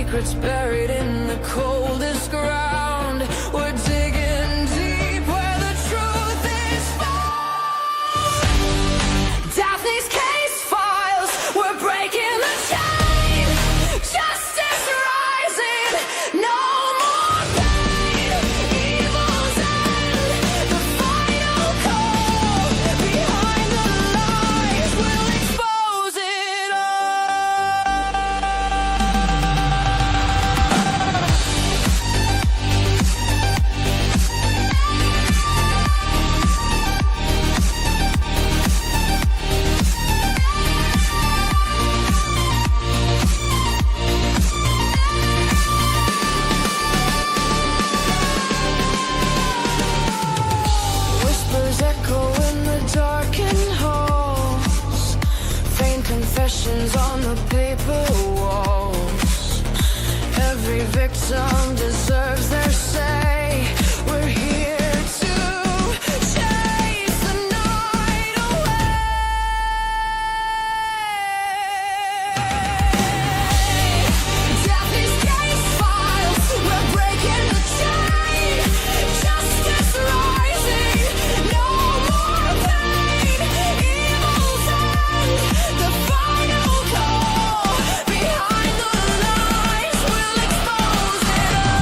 secrets buried in the coldest ground. We're digging deep where the truth is found. Daphne's case files, we're breaking the chain. Justice rising, no more pain. Evil's end, the final call. Behind the lies, we'll expose it all. Whispers echo in the darkened halls. Faint confessions on the paper walls. Every victim deserves their say. We're here to chase the night away. Daphne's case files, we're breaking the chain. Justice rising, no more pain. Evil's end, the final call. Behind the lies, we'll expose it all.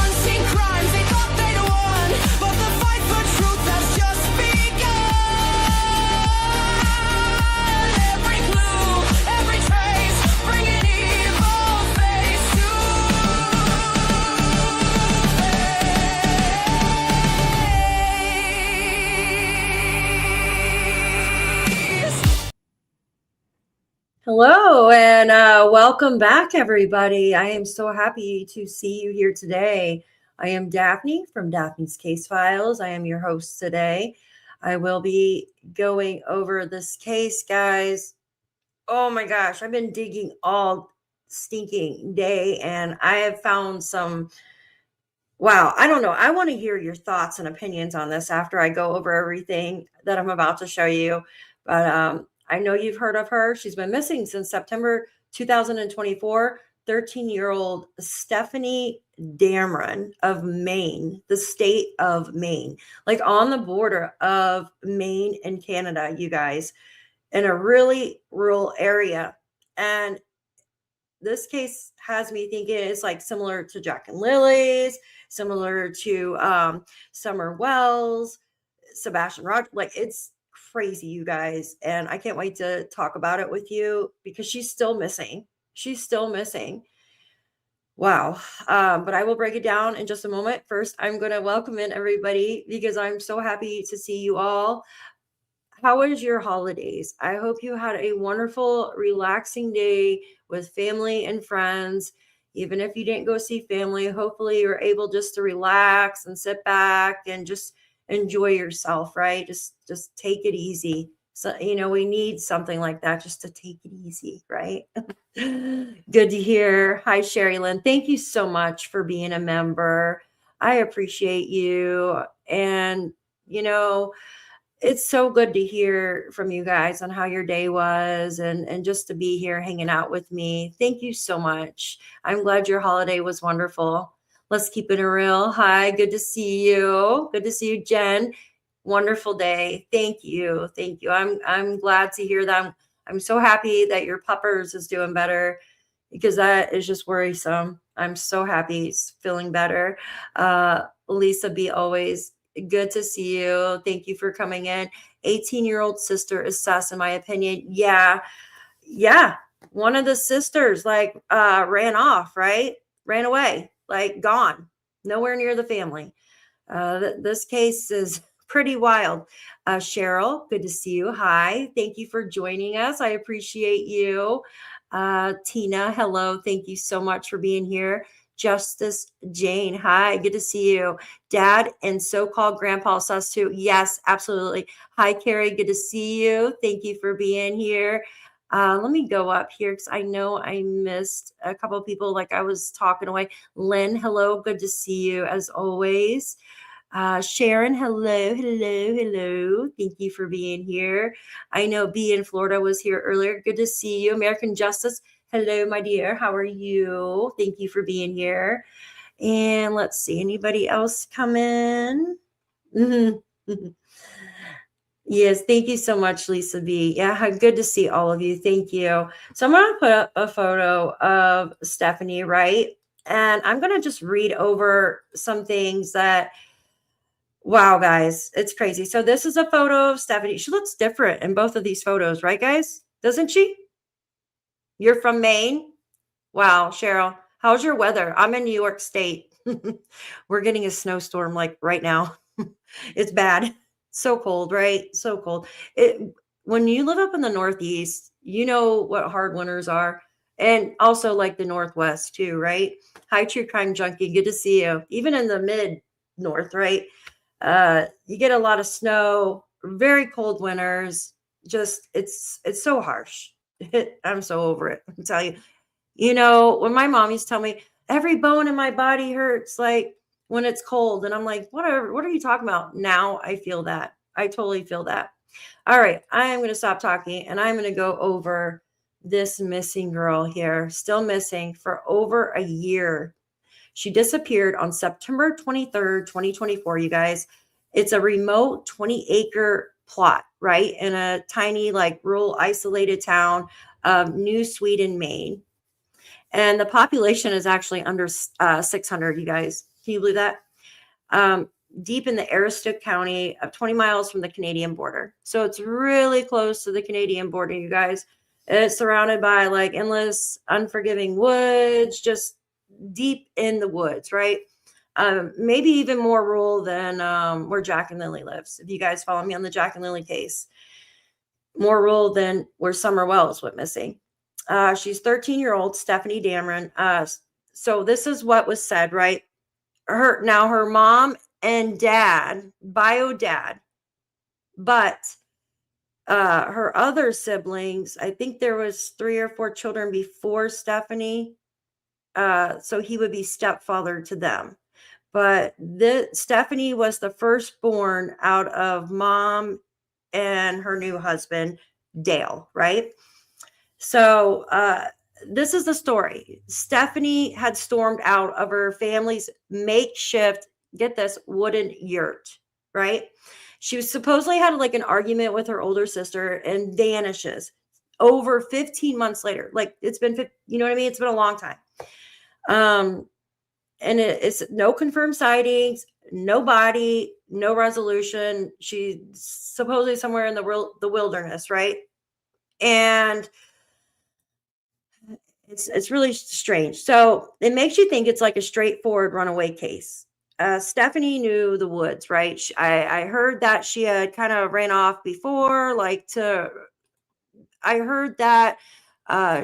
Unseen crimes, they thought they'd won, but the fight for truth has just begun. Every clue, every trace, bringing evil face to face. Hello and welcome back, everybody. I am so happy to see you here today. I am Daphne from Daphne's Case Files. I am your host today. I will be going over this case, guys. Oh my gosh, I've been digging all stinking day and I have found some. Wow, I don't know. I want to hear your thoughts and opinions on this after I go over everything that I'm about to show you. But I know you've heard of her. She's been missing since September 2024. 13-year-old Stefanie Damron of Maine, the state of Maine, like on the border of Maine and Canada, you guys, in a really rural area. And this case has me thinking it's like similar to Jack and Lily's, similar to Summer Wells, Sebastian Rogers. Like, it's crazy, you guys. And I can't wait to talk about it with you because she's still missing. She's still missing. Wow. But I will break it down in just a moment. First, I'm going to welcome in everybody because I'm so happy to see you all. How was your holidays? I hope you had a wonderful, relaxing day with family and friends. Even if you didn't go see family, hopefully you're able just to relax and sit back and just enjoy yourself, right? Just take it easy. So, we need something like that just to take it easy, right? Good to hear. Hi, Sherry Lynn. Thank you so much for being a member. I appreciate you. And, it's so good to hear from you guys on how your day was and just to be here hanging out with me. Thank you so much. I'm glad your holiday was wonderful. Let's keep it real. Hi, good to see you. Good to see you, Jen. Wonderful day. Thank you. Thank you. I'm glad to hear that. I'm so happy that your puppers is doing better because that is just worrisome. I'm so happy he's feeling better. Lisa B, always good to see you. Thank you for coming in. 18-year-old sister is sus, in my opinion. Yeah. One of the sisters ran off, right? Ran away, gone, nowhere near the family. This case is pretty wild. Cheryl, good to see you. Hi. Thank you for joining us. I appreciate you. Tina, hello. Thank you so much for being here. Justice Jane, hi, good to see you. Dad and so-called grandpa sus too. Yes, absolutely. Hi, Carrie, good to see you. Thank you for being here. Let me go up here because I know I missed a couple of people like I was talking away. Lynn, hello. Good to see you as always. Sharon, hello, hello, hello. Thank you for being here. I know B in Florida was here earlier. Good to see you. American Justice, hello, my dear. How are you? Thank you for being here. And let's see, anybody else come in? Yes, thank you so much, Lisa B. Yeah, good to see all of you. Thank you. So I'm going to put up a photo of Stefanie, right? And I'm going to just read over some things that, wow, guys, it's crazy. So this is a photo of Stefanie. She looks different in both of these photos, right, guys? Doesn't she? You're from Maine? Wow, Cheryl, how's your weather? I'm in New York State. We're getting a snowstorm like right now. It's bad. So cold, right? So cold. When you live up in the Northeast, you know what hard winters are. And also like the Northwest too, right? Hi, True Crime Junkie. Good to see you. Even in the mid North, right? You get a lot of snow, very cold winters. Just it's so harsh. I'm so over it. I tell you. You know, when my mom used to tell me every bone in my body hurts like when it's cold. And I'm like, whatever, what are you talking about? Now I feel that. I totally feel that. All right. I am going to stop talking and I'm going to go over this missing girl here, still missing for over a year. She disappeared on September 23rd, 2024, you guys. It's a remote 20-acre plot, right? In a tiny, like rural, isolated town of New Sweden, Maine. And the population is actually under 600, you guys. Can you believe that? Deep in the Aroostook County, 20 miles from the Canadian border. So it's really close to the Canadian border, you guys. It's surrounded by like endless, unforgiving woods, just deep in the woods, right? Maybe even more rural than where Jack and Lily lives. If you guys follow me on the Jack and Lily case, more rural than where Summer Wells went missing. She's 13-year-old Stefanie Damron. So this is what was said, right? Her mom and dad, bio dad, but her other siblings, I think there was 3 or 4 children before Stefanie. So he would be stepfather to them. But Stefanie was the firstborn out of mom and her new husband, Dale, right? So this is the story. Stefanie had stormed out of her family's makeshift, get this, wooden yurt, right? She was supposedly had like an argument with her older sister and vanishes over 15 months later. Like it's been, you know what I mean? It's been a long time. And it's no confirmed sightings, no body, no resolution. She's supposedly somewhere in the wilderness, right? And it's really strange. So it makes you think it's like a straightforward runaway case. Stefanie knew the woods, right? I heard that she had kind of ran off before, I heard that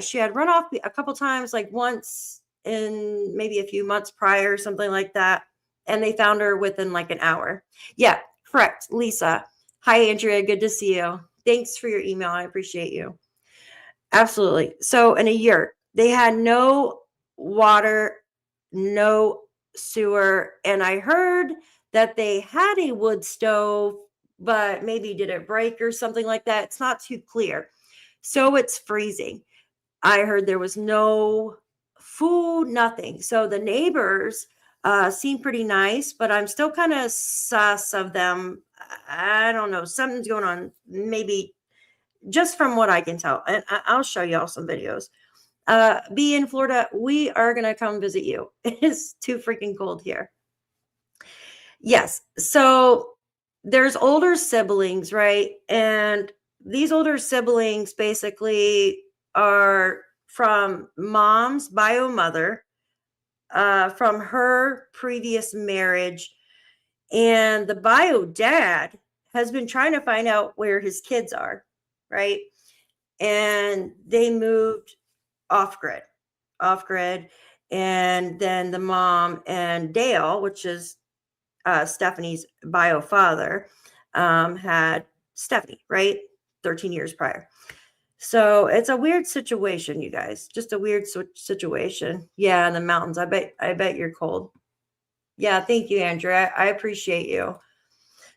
she had run off a couple times, like once in maybe a few months prior, something like that. And they found her within like an hour. Yeah, correct. Lisa. Hi, Andrea. Good to see you. Thanks for your email. I appreciate you. Absolutely. So in a yurt, they had no water, no sewer. And I heard that they had a wood stove, but maybe did it break or something like that? It's not too clear. So it's freezing. I heard there was no food, nothing. So the neighbors seem pretty nice, but I'm still kind of sus of them. I don't know. Something's going on. Maybe just from what I can tell. And I'll show y'all some videos. Be in Florida, we are going to come visit you. It's too freaking cold here. Yes. So there's older siblings, right? And these older siblings basically are from mom's bio mother, from her previous marriage. And the bio dad has been trying to find out where his kids are, right? And they moved off grid. And then the mom and Dale, which is Stefanie's bio father, had Stefanie, right? 13 years prior. So it's a weird situation, you guys. Just a weird situation. Yeah, in the mountains. I bet you're cold. Yeah, thank you, Andrew. I appreciate you.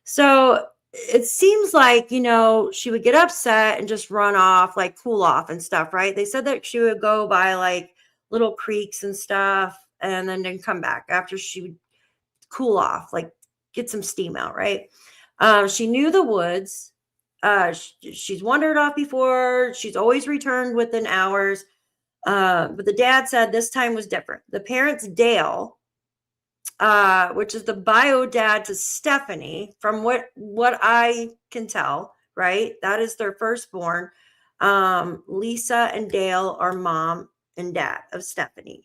So it seems like, she would get upset and just run off, like cool off and stuff, right? They said that she would go by like little creeks and stuff and then come back after she would cool off, like get some steam out, right? She knew the woods. She's wandered off before. She's always returned within hours. But the dad said this time was different. The parents, Dale, which is the bio dad to Stefanie, from what I can tell, right? That is their firstborn. Lisa and Dale are mom and dad of Stefanie.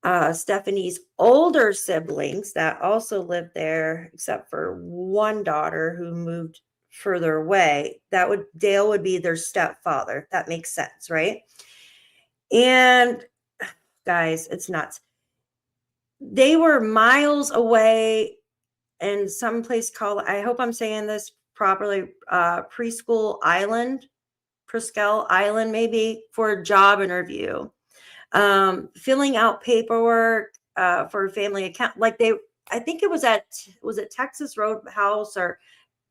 Stefanie's older siblings that also lived there, except for one daughter who moved further away, Dale would be their stepfather. That makes sense, right? And guys, it's nuts. They were miles away in some place called, I hope I'm saying this properly, Preschool Island, maybe, for a job interview. Filling out paperwork for a family account. Like I think it was it Texas Roadhouse or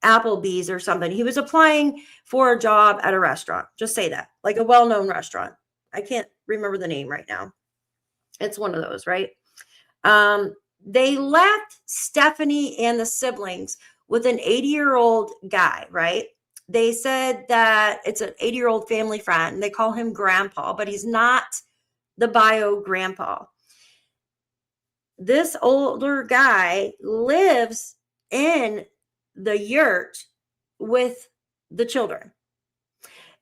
Applebee's or something. He was applying for a job at a restaurant. Just say that, like a well-known restaurant. I can't remember the name right now. It's one of those, right? They left Stefanie and the siblings with an 80-year-old guy, right? They said that it's an 80-year-old family friend. They call him Grandpa, but he's not the bio grandpa. This older guy lives in the yurt with the children.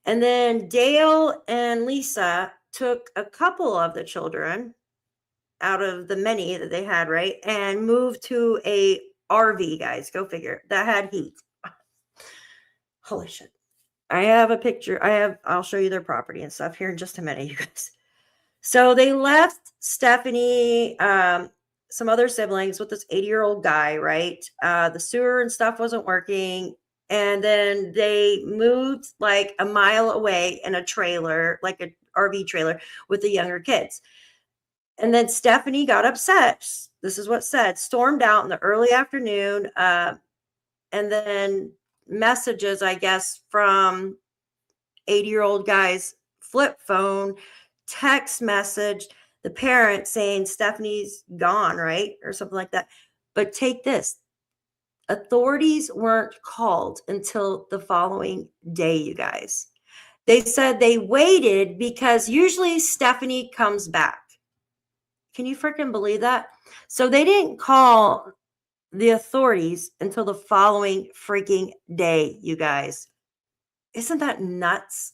And then Dale and Lisa took a couple of the children out of the many that they had, right? And moved to a RV, guys. Go figure. That had heat. Holy shit. I have a picture. I'll show you their property and stuff here in just a minute, you guys. So they left Stefanie, some other siblings with this 80-year-old guy, right? The sewer and stuff wasn't working. And then they moved like a mile away in a trailer, like an RV trailer with the younger kids. And then Stefanie got upset. This is what said, stormed out in the early afternoon. And then messages, I guess, from 80-year-old guy's flip phone, text message, the parent saying Stefanie's gone, right? Or something like that. But take this. Authorities weren't called until the following day, you guys. They said they waited because usually Stefanie comes back. Can you freaking believe that? So they didn't call the authorities until the following freaking day, you guys. Isn't that nuts?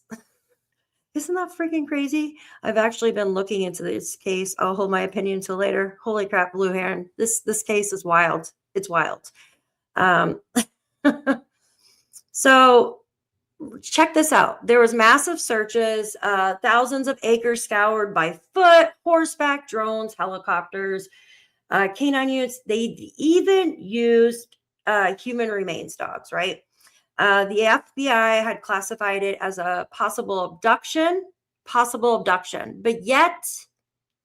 Isn't that freaking crazy? I've actually been looking into this case. I'll hold my opinion until later. Holy crap, Blue Heron. This case is wild. It's wild. So check this out. There was massive searches, thousands of acres scoured by foot, horseback, drones, helicopters, canine units. They even used human remains dogs, right? The FBI had classified it as a possible abduction, but yet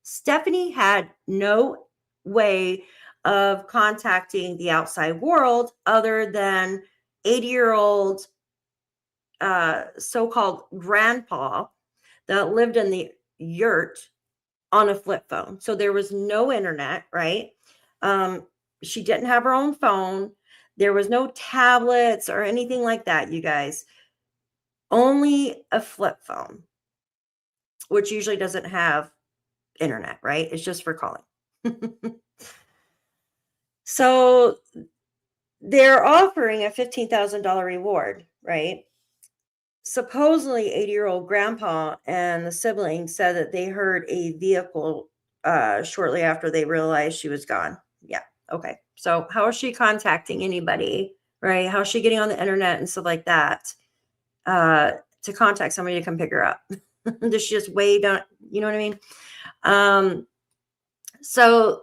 Stefanie had no way of contacting the outside world other than 80-year-old so-called grandpa that lived in the yurt on a flip phone. So there was no internet, right? She didn't have her own phone. There was no tablets or anything like that, you guys. Only a flip phone, which usually doesn't have internet, right? It's just for calling. So they're offering a $15,000 reward, right? Supposedly 80-year-old grandpa and the siblings said that they heard a vehicle shortly after they realized she was gone. Yeah. Okay. So how is she contacting anybody, right? How is she getting on the internet and stuff like that to contact somebody to come pick her up? Does she just wave down? You know what I mean? So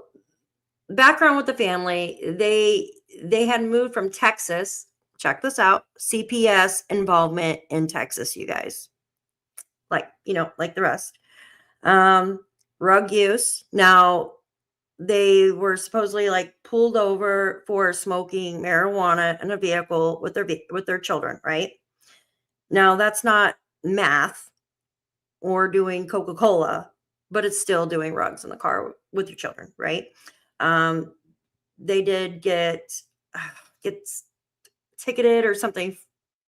background with the family, they had moved from Texas. Check this out. CPS involvement in Texas, you guys. like the rest. Rug use. Now, they were supposedly like pulled over for smoking marijuana in a vehicle with their children, right? Now, that's not math or doing Coca-Cola, but it's still doing rugs in the car with your children, right? Um, they did get ticketed or something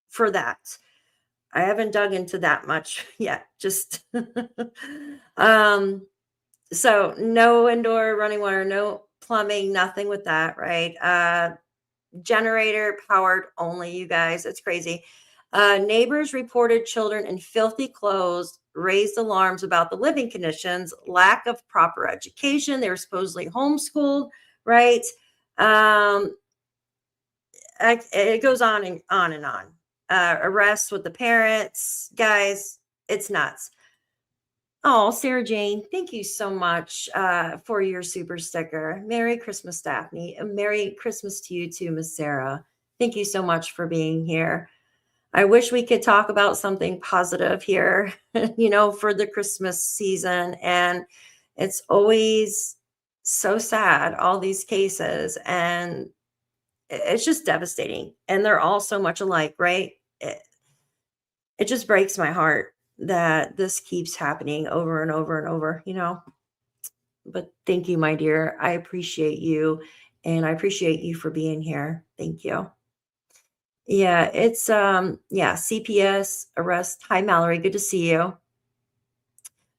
for that. I haven't dug into that much yet. Just so no indoor running water, no plumbing, nothing with that, right? Generator powered only, you guys. It's crazy. Neighbors reported children in filthy clothes, raised alarms about the living conditions, lack of proper education. They were supposedly homeschooled, right? Um, it goes on and on and on. Arrests with the parents, guys. It's nuts. Oh, Sarah Jane, thank you so much for your super sticker. Merry Christmas, Daphne. And Merry Christmas to you too, Miss Sarah. Thank you so much for being here. I wish we could talk about something positive here, for the Christmas season. And it's always so sad, all these cases. And it's just devastating. And they're all so much alike, right? It just breaks my heart that this keeps happening over and over and over. But thank you, my dear. I appreciate you. And I appreciate you for being here. Thank you. Yeah, it's CPS arrest. Hi, Mallory. Good to see you.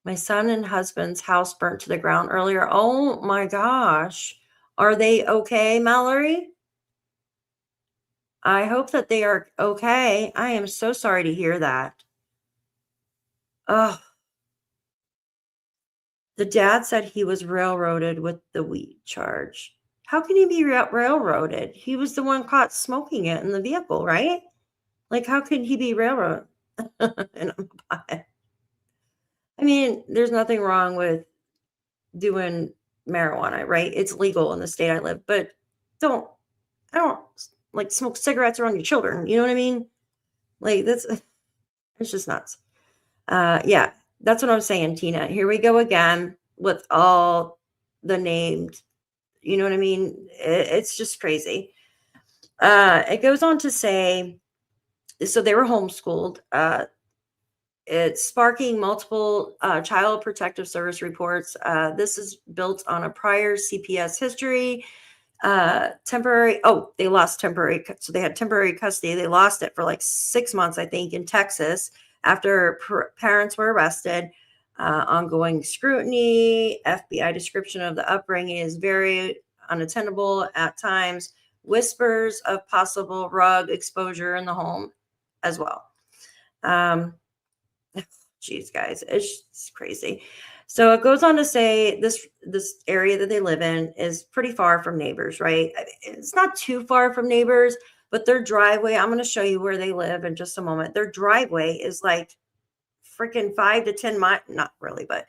My son and husband's house burnt to the ground earlier. Oh my gosh. Are they okay, Mallory? I hope that they are okay. I am so sorry to hear that. Oh, the dad said he was railroaded with the weed charge. How can he be railroaded? He was the one caught smoking it in the vehicle, right? Like, how could he be railroaded? And I mean, there's nothing wrong with doing marijuana, right? It's legal in the state I live, but I don't like smoke cigarettes around your children. You know what I mean? Like, it's just nuts. Yeah, that's what I'm saying, Tina. Here we go again with all the named, you know what I mean? It's just crazy. It goes on to say, so they were homeschooled. It's sparking multiple child protective service reports. This is built on a prior CPS history. They lost temporary. So they had temporary custody. They lost it for like 6 months, I think, in Texas after parents were arrested. Ongoing scrutiny. FBI description of the upbringing is very unattainable at times. Whispers of possible rug exposure in the home as well. Geez, guys, it's crazy. So it goes on to say this area that they live in is pretty far from neighbors, right? It's not too far from neighbors, but their driveway, I'm going to show you where they live in just a moment. Their driveway is like freaking 5 to 10 miles, not really, but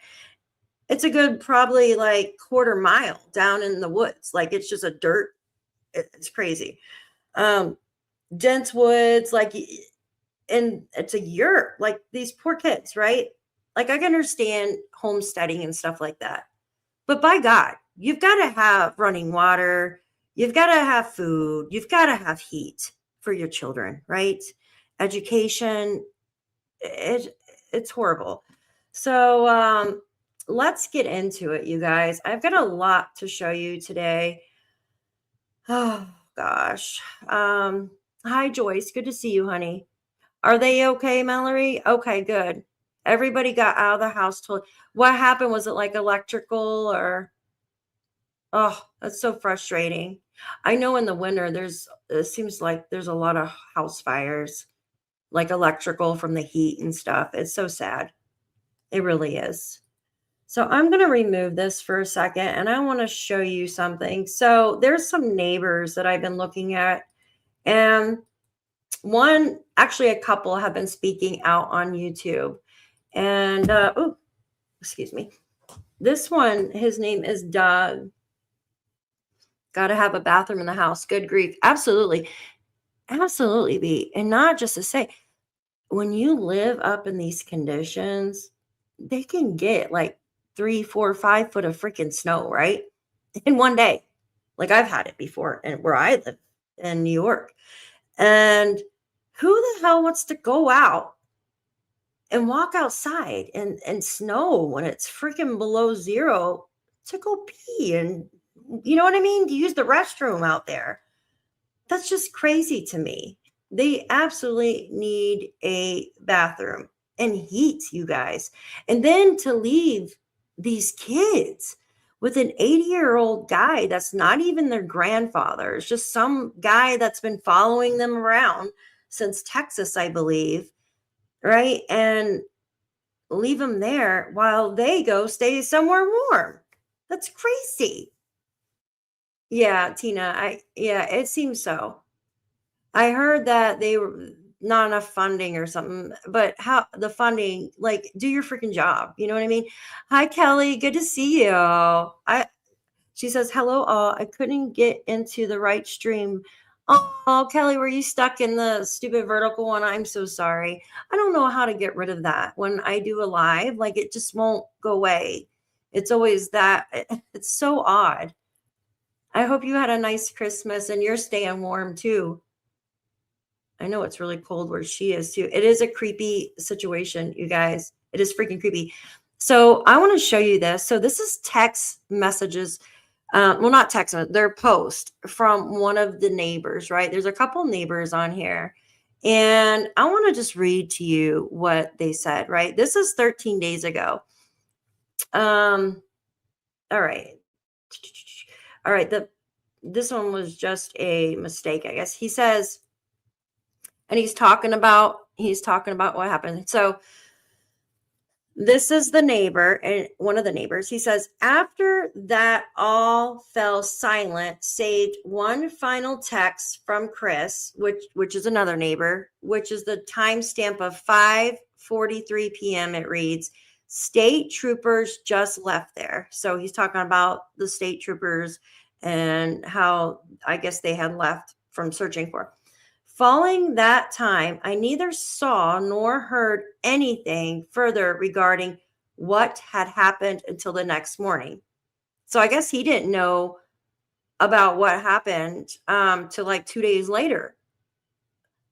it's a good probably like quarter mile down in the woods. Like, it's just a dirt. It's crazy. Dense woods, like, and it's a yurt, like these poor kids, right? Like, I can understand homesteading and stuff like that. But by God, you've got to have running water. You've got to have food. You've got to have heat for your children, right? Education, it's horrible. So let's get into it, you guys. I've got a lot to show you today. Oh, gosh. Hi, Joyce. Good to see you, honey. Are they okay, Mallory? Okay, good. Everybody got out of the house. What happened? Was it like electrical or? Oh, that's so frustrating. I know in the winter it seems like there's a lot of house fires, like electrical from the heat and stuff. It's so sad. It really is. So I'm going to remove this for a second and I want to show you something. So there's some neighbors that I've been looking at, and a couple have been speaking out on YouTube. And excuse me. This one, his name is Doug. Got to have a bathroom in the house. Good grief. Absolutely. Absolutely, B. And not just to say, when you live up in these conditions, they can get like 3, 4, 5 foot of freaking snow, right? In one day. Like I've had it before and where I live in New York. And who the hell wants to go out and walk outside and snow when it's freaking below zero to go pee and you know what I mean? To use the restroom out there. That's just crazy to me. They absolutely need a bathroom and heat, you guys. And then to leave these kids with an 80-year-old guy that's not even their grandfather. It's just some guy that's been following them around since Texas, I believe, right? And leave them there while they go stay somewhere warm. That's crazy. Yeah, Tina, it seems so. I heard that they were not enough funding or something, but how the funding, like, do your freaking job. You know what I mean? Hi, Kelly. Good to see you. She says, hello, all. I couldn't get into the right stream. Oh, Kelly, were you stuck in the stupid vertical one? I'm so sorry. I don't know how to get rid of that. When I do a live, like, it just won't go away. It's always that. It's so odd. I hope you had a nice Christmas and you're staying warm too. I know it's really cold where she is too. It is a creepy situation, you guys. It is freaking creepy. So I want to show you this. So this is text messages. Well, not text, they're post from one of the neighbors, right? There's a couple neighbors on here. And I want to just read to you what they said, right? This is 13 days ago. All right. All right. This one was just a mistake, I guess. He says, and he's talking about what happened. So this is the neighbor and one of the neighbors. He says, after that all fell silent, saved one final text from Chris, which is another neighbor, which is the timestamp of 5:43 p.m. It reads, state troopers just left there. So he's talking about the state troopers and how I guess they had left from searching for. Following that time, I neither saw nor heard anything further regarding what had happened until the next morning. So I guess he didn't know about what happened till like 2 days later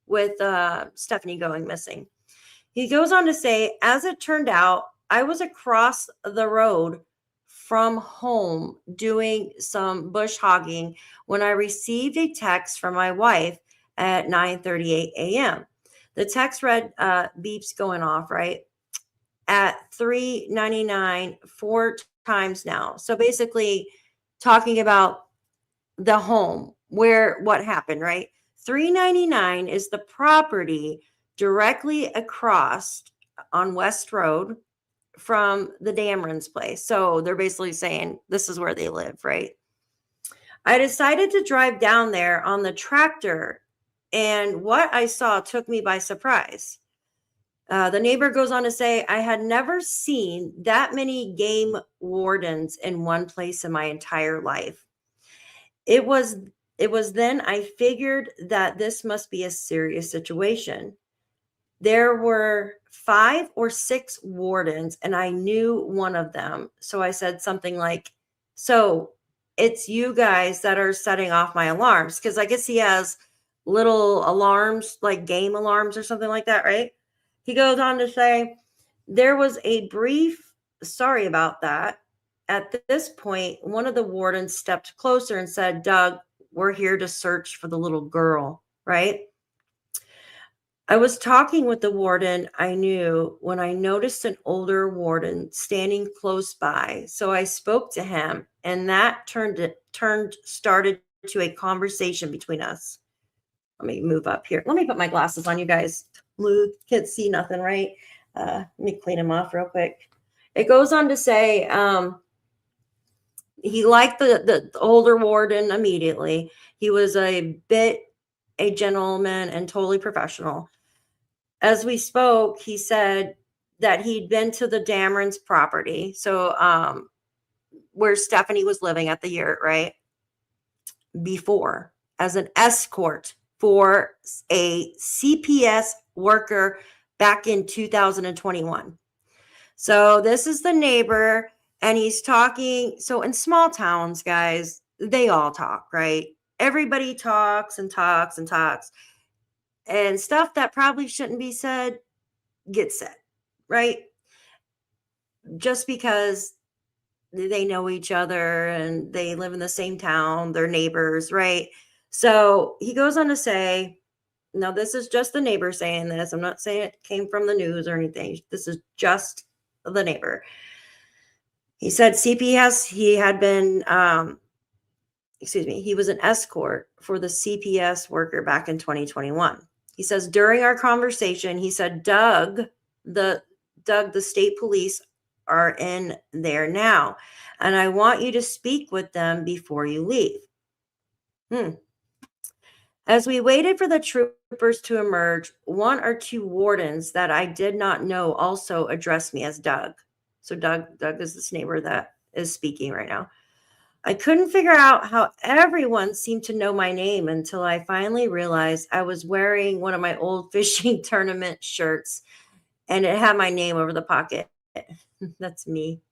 with Stefanie going missing. He goes on to say, as it turned out, I was across the road from home doing some bush hogging when I received a text from my wife at 9:38 a.m. The text read, beeps going off, right? At 3:99, 4 times now. So basically talking about the home where what happened, right? 399 is the property directly across on West Road from the Damron's place. So they're basically saying this is where they live, right? I decided to drive down there on the tractor, and what I saw took me by surprise. The neighbor goes on to say, I had never seen that many game wardens in one place in my entire life. It was then I figured that this must be a serious situation. There were 5 or 6 wardens, and I knew one of them. So I said something like, so it's you guys that are setting off my alarms. Because I guess he has little alarms, like game alarms or something like that, right? He goes on to say, there was a brief, sorry about that. At this point, one of the wardens stepped closer and said, Doug, we're here to search for the little girl, right? I was talking with the warden I knew when I noticed an older warden standing close by. So I spoke to him, and that started to a conversation between us. Let me move up here. Let me put my glasses on, you guys. You can't see nothing, right? Let me clean them off real quick. It goes on to say he liked the older warden immediately. He was a gentleman and totally professional. As we spoke, he said that he'd been to the Dameron's property. So where Stefanie was living at the yurt, right? Before, as an escort for a CPS worker back in 2021. So this is the neighbor, and he's talking. So in small towns, guys, they all talk, right? Everybody talks and talks and talks, and stuff that probably shouldn't be said gets said, right? Just because they know each other and they live in the same town, they're neighbors, right? So he goes on to say, now this is just the neighbor saying this. I'm not saying it came from the news or anything. This is just the neighbor. He said he had been, he was an escort for the CPS worker back in 2021. He says, during our conversation, he said, Doug, the state police are in there now, and I want you to speak with them before you leave. As we waited for the troopers to emerge, one or two wardens that I did not know also addressed me as Doug. So Doug is this neighbor that is speaking right now. I couldn't figure out how everyone seemed to know my name until I finally realized I was wearing one of my old fishing tournament shirts, and it had my name over the pocket. That's me.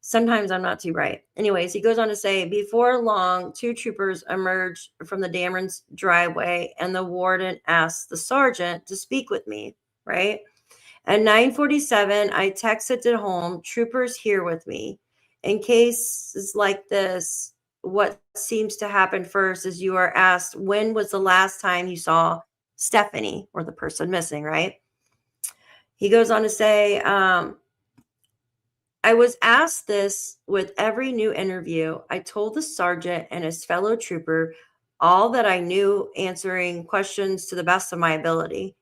Sometimes I'm not too bright. Anyways, he goes on to say, before long, two troopers emerged from the Damron's driveway, and the warden asked the sergeant to speak with me, right? At 9:47, I texted to home, troopers here with me. In cases like this, what seems to happen first is you are asked, when was the last time you saw Stefanie, or the person missing, right? He goes on to say, I was asked this with every new interview. I told the sergeant and his fellow trooper all that I knew, answering questions to the best of my ability.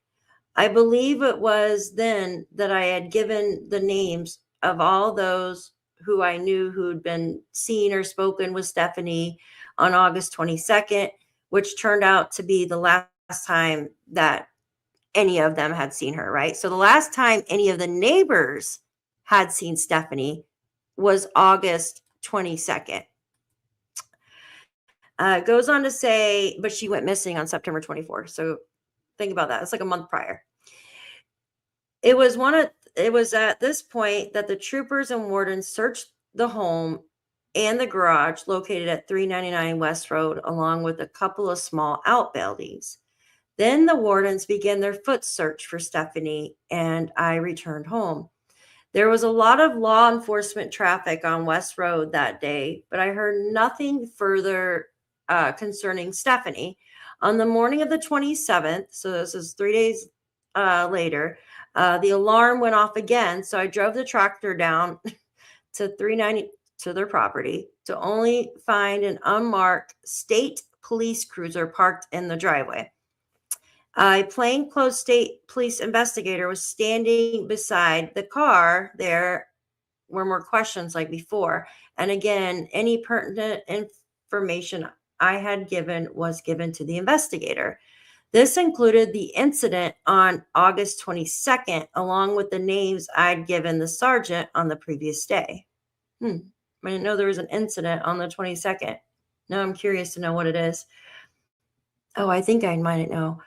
I believe it was then that I had given the names of all those who I knew who'd been seen or spoken with Stefanie on August 22nd, which turned out to be the last time that any of them had seen her, right? So the last time any of the neighbors had seen Stefanie was August 22nd. Goes on to say, but she went missing on September 24th. So think about that. It's like a month prior. It was at this point that the troopers and wardens searched the home and the garage located at 399 West Road, along with a couple of small outbuildings. Then the wardens began their foot search for Stefanie, and I returned home. There was a lot of law enforcement traffic on West Road that day, but I heard nothing further concerning Stefanie. On the morning of the 27th, so this is 3 days later, the alarm went off again, so I drove the tractor down to 390 to their property to only find an unmarked state police cruiser parked in the driveway. A plainclothes state police investigator was standing beside the car. There were more questions like before. And again, any pertinent information I had given was given to the investigator. This included the incident on August 22nd, along with the names I'd given the sergeant on the previous day. I didn't know there was an incident on the 22nd. Now I'm curious to know what it is. Oh, I think I might know.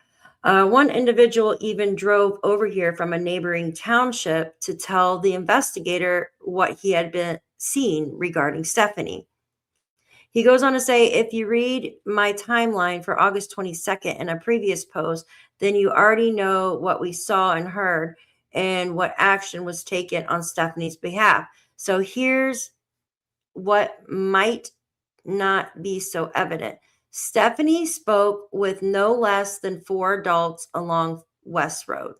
One individual even drove over here from a neighboring township to tell the investigator what he had been seen regarding Stefanie. He goes on to say, if you read my timeline for August 22nd in a previous post, then you already know what we saw and heard and what action was taken on Stefanie's behalf. So here's what might not be so evident. Stefanie spoke with no less than 4 adults along West Road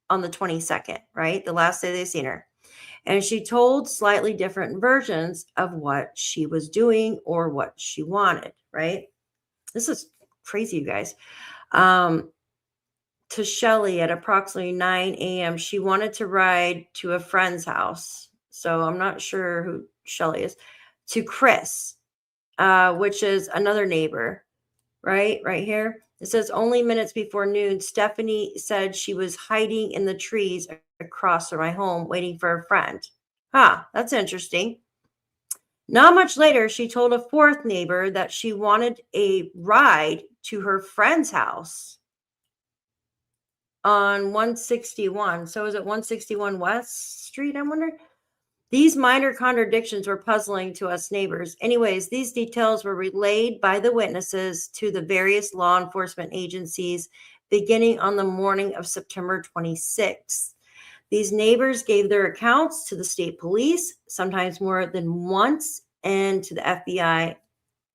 on the 22nd, right? The last day they seen her. And she told slightly different versions of what she was doing or what she wanted, right? This is crazy, you guys. To Shelly at approximately 9 a.m., she wanted to ride to a friend's house. So I'm not sure who Shelly is. To Chris, which is another neighbor, right here. It says only minutes before noon, Stefanie said she was hiding in the trees across from my home waiting for a friend. That's interesting. Not much later, she told a fourth neighbor that she wanted a ride to her friend's house. on 161. So is it 161 West Street, I wonder? These minor contradictions were puzzling to us neighbors. Anyways, these details were relayed by the witnesses to the various law enforcement agencies beginning on the morning of September 26th. These neighbors gave their accounts to the state police, sometimes more than once, and to the FBI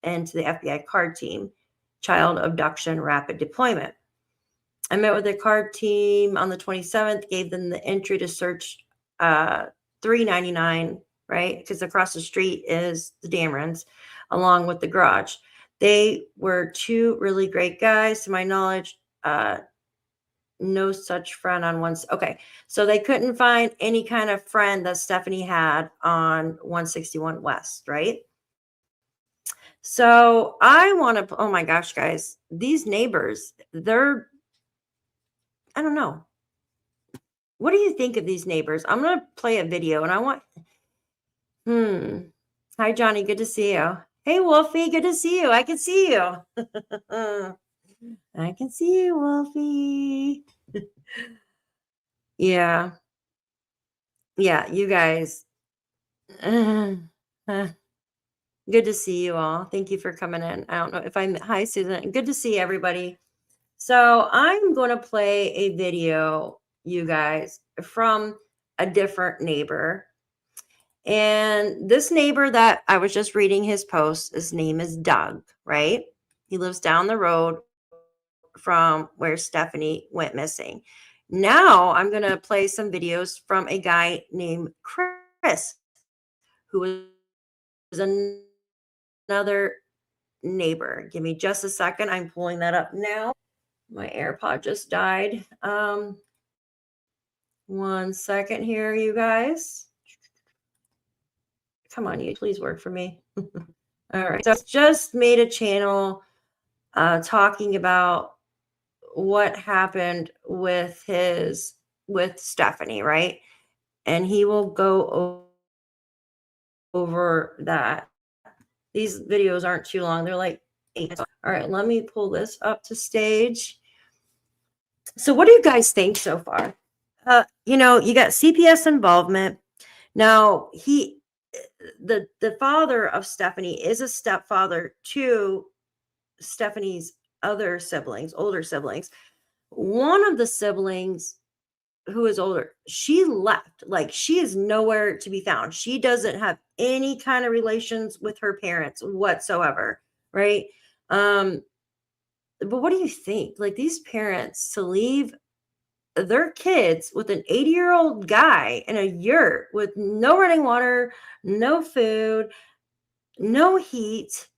and to the FBI card team, Child Abduction Rapid Deployment. I met with the card team on the 27th, gave them the entry to search 399, right? Because across the street is the Damrons, along with the garage. They were two really great guys, to my knowledge. No such friend on one. Okay, so they couldn't find any kind of friend that Stefanie had on 161 West, right? So I want to, oh my gosh, guys, these neighbors, they're, I don't know. What do you think of these neighbors? I'm going to play a video and I want, Hi, Johnny. Good to see you. Hey, Wolfie. Good to see you. I can see you. I can see you, Wolfie. Yeah. Yeah, you guys. Good to see you all. Thank you for coming in. I don't know if I'm, hi, Susan. Good to see everybody. So I'm going to play a video, you guys, from a different neighbor. And this neighbor that I was just reading his post, his name is Doug, right? He lives down the road from where Stefanie went missing. Now I'm going to play some videos from a guy named Chris, who was another neighbor. Give me just a second. I'm pulling that up now. My AirPod just died. 1 second here, you guys. Come on, you please work for me. All right. So I just made a channel talking about what happened with Stefanie, right? And he will go over that. These videos aren't too long. They're like 8 minutes. All right, let me pull this up to stage. So what do you guys think so far? You got CPS involvement. Now, the father of Stefanie is a stepfather to Stefanie's other siblings, older siblings. One of the siblings who is older, she left. Like, she is nowhere to be found. She doesn't have any kind of relations with her parents whatsoever, right? But what do you think? Like, these parents to leave their kids with an 80-year-old guy in a yurt with no running water, no food, no heat,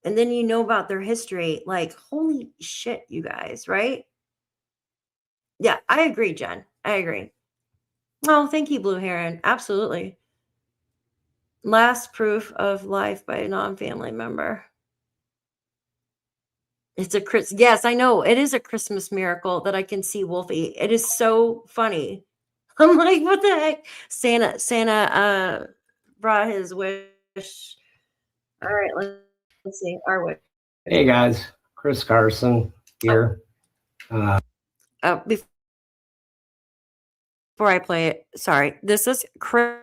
and then you know about their history. Like, holy shit, you guys, right? Yeah, I agree, Jen. I agree. Oh, thank you, Blue Heron. Absolutely. Last proof of life by a non-family member. It's a Chris. Yes, I know. It is a Christmas miracle that I can see Wolfie. It is so funny. I'm like, what the heck? Santa brought his wish. All right, let's see. Our wish. Hey guys, Chris Carson here. Before I play it, sorry. This is Chris.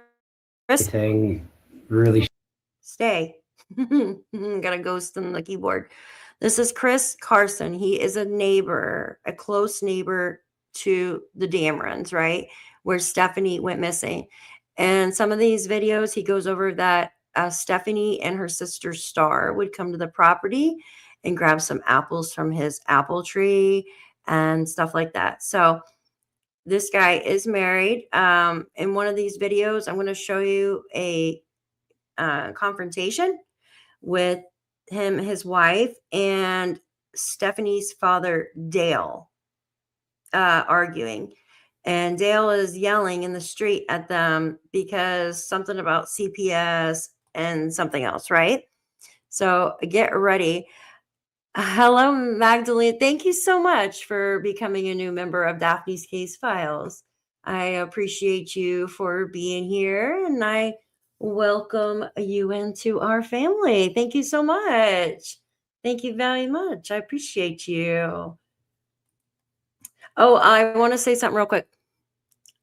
Everything really Stay. Got a ghost in the keyboard. This is Chris Carson. He is a neighbor, a close neighbor to the Damrons, right? Where Stefanie went missing. And some of these videos, he goes over that Stefanie and her sister Star would come to the property and grab some apples from his apple tree and stuff like that. So this guy is married. In one of these videos, I'm going to show you a confrontation with him, his wife, and Stefanie's father, Dale, arguing. And Dale is yelling in the street at them because something about CPS and something else, right? So get ready. Hello, Magdalene. Thank you so much for becoming a new member of Daphne's Case Files. I appreciate you for being here, and I welcome you into our family. Thank you so much. Thank you very much. I appreciate you. Oh, I want to say something real quick.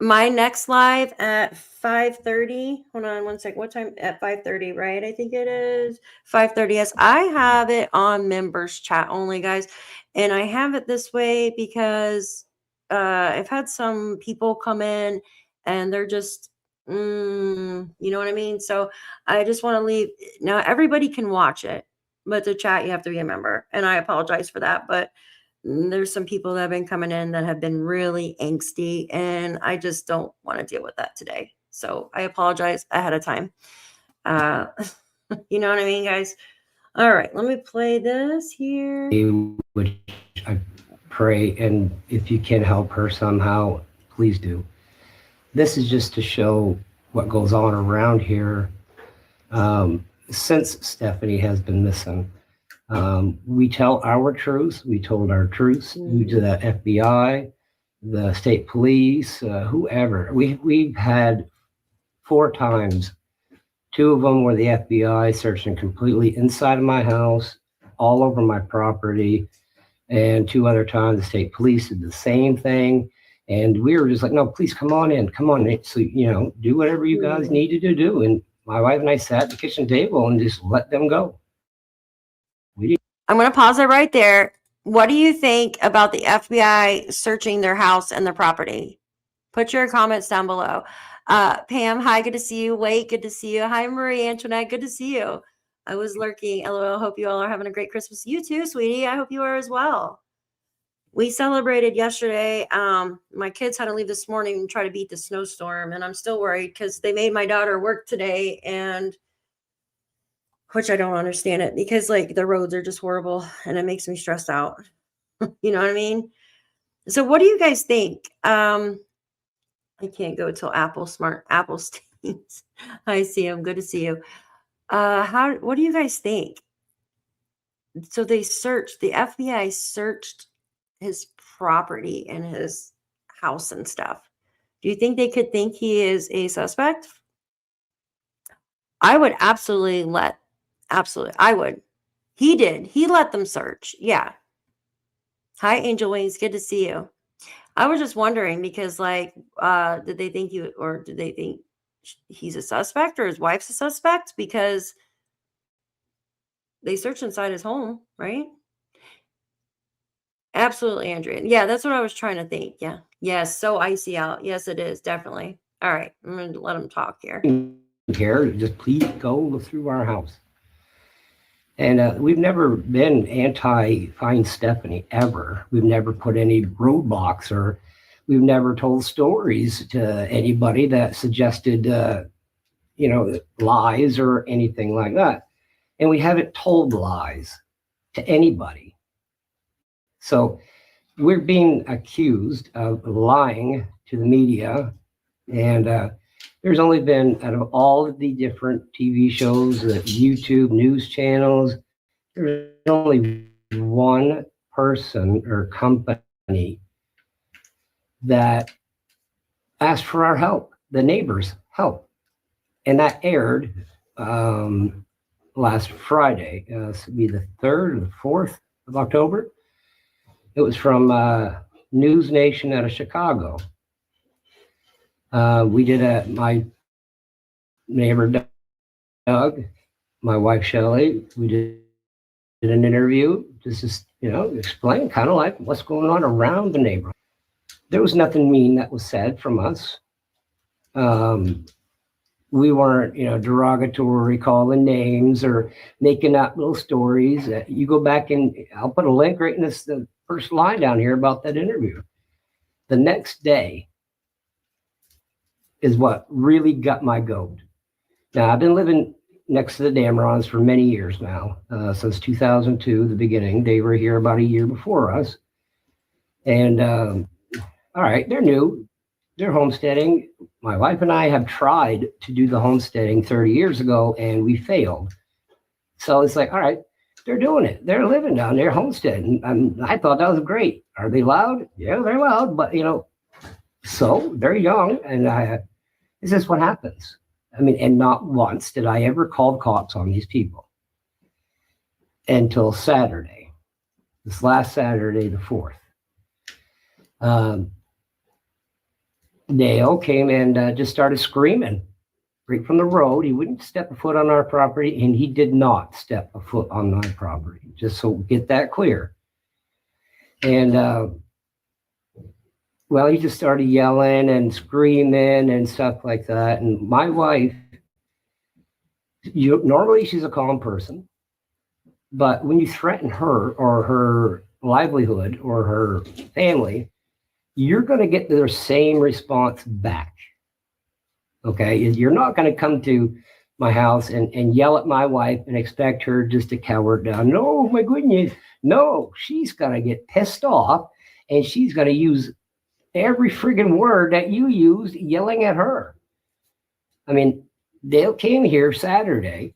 My next live at 5:30. Hold on one sec. What time? At 5:30, right? I think it is 5:30. Yes, I have it on members chat only, guys. And I have it this way because I've had some people come in and they're just you know what I mean? So I just want to leave. Now everybody can watch it, but the chat you have to be a member. And I apologize for that, but there's some people that have been coming in that have been really angsty, and I just don't want to deal with that today. So I apologize ahead of time. Uh, you know what I mean, guys? All right, let me play this here. Which I pray, and if you can help her somehow, please do. This is just to show what goes on around here since Stefanie has been missing. We tell our truths. We told our truths to the FBI, the state police, whoever. We've had 4 times. 2 of them were the FBI searching completely inside of my house, all over my property. And 2 other times the state police did the same thing. And we were just like, no, please come on in. Come on in. So, do whatever you guys needed to do. And my wife and I sat at the kitchen table and just let them go. I'm going to pause it right there. What do you think about the FBI searching their house and their property? Put your comments down below. Pam, hi, good to see you. Wait, good to see you. Hi, Marie Antoinette, good to see you. I was lurking. LOL, hope you all are having a great Christmas. You too, sweetie. I hope you are as well. We celebrated yesterday. My kids had to leave this morning and try to beat the snowstorm, and I'm still worried because they made my daughter work today, and which I don't understand it because like the roads are just horrible and it makes me stressed out. You know what I mean? So what do you guys think? I can't go till Apple stains. I see him. Good to see you. What do you guys think? So the FBI searched his property and his house and stuff. Do you think they could think he is a suspect? I would absolutely, I would. He did. He let them search. Yeah. Hi, Angel Wings. Good to see you. I was just wondering because, did they think did they think he's a suspect or his wife's a suspect? Because they searched inside his home, right? Absolutely, Andrea. Yeah, that's what I was trying to think. Yeah. Yes. So icy out. Yes, it is. Definitely. All right. I'm going to let him talk here. Here, just please go through our house. And we've never been anti-Find Stefanie ever. We've never put any roadblocks, or we've never told stories to anybody that suggested, lies or anything like that. And we haven't told lies to anybody. So we're being accused of lying to the media. And there's only been, out of all of the different TV shows, the YouTube news channels, there's only one person or company that asked for our help, the neighbors' help. And that aired last Friday. This would be the 3rd or the 4th of October. It was from News Nation out of Chicago. We did my neighbor Doug, my wife Shelley, we did an interview, just explain kind of like what's going on around the neighborhood. There was nothing mean that was said from us. We weren't, derogatory, calling names or making up little stories. You go back and I'll put a link right in the first line down here about that interview. The next day is what really got my goat. Now, I've been living next to the Damrons for many years now, since 2002, the beginning. They were here about a year before us. And all right, they're new. They're homesteading. My wife and I have tried to do the homesteading 30 years ago, and we failed. So it's like, all right, they're doing it. They're living down there, homesteading. And I thought that was great. Are they loud? Yeah, they're loud, but, so they're young. And this is what happens. I mean, and not once did I ever call the cops on these people until Saturday, this last Saturday, the 4th. Dale came and just started screaming right from the road. He wouldn't step a foot on our property, and he did not step a foot on my property, just so get that clear. And well, he just started yelling and screaming and stuff like that. And my wife, normally she's a calm person, but when you threaten her or her livelihood or her family, you're going to get the same response back. Okay, you're not going to come to my house and yell at my wife and expect her just to cower down. No, my goodness. No, she's going to get pissed off, and she's going to use every friggin' word that you used yelling at her. I mean, Dale came here Saturday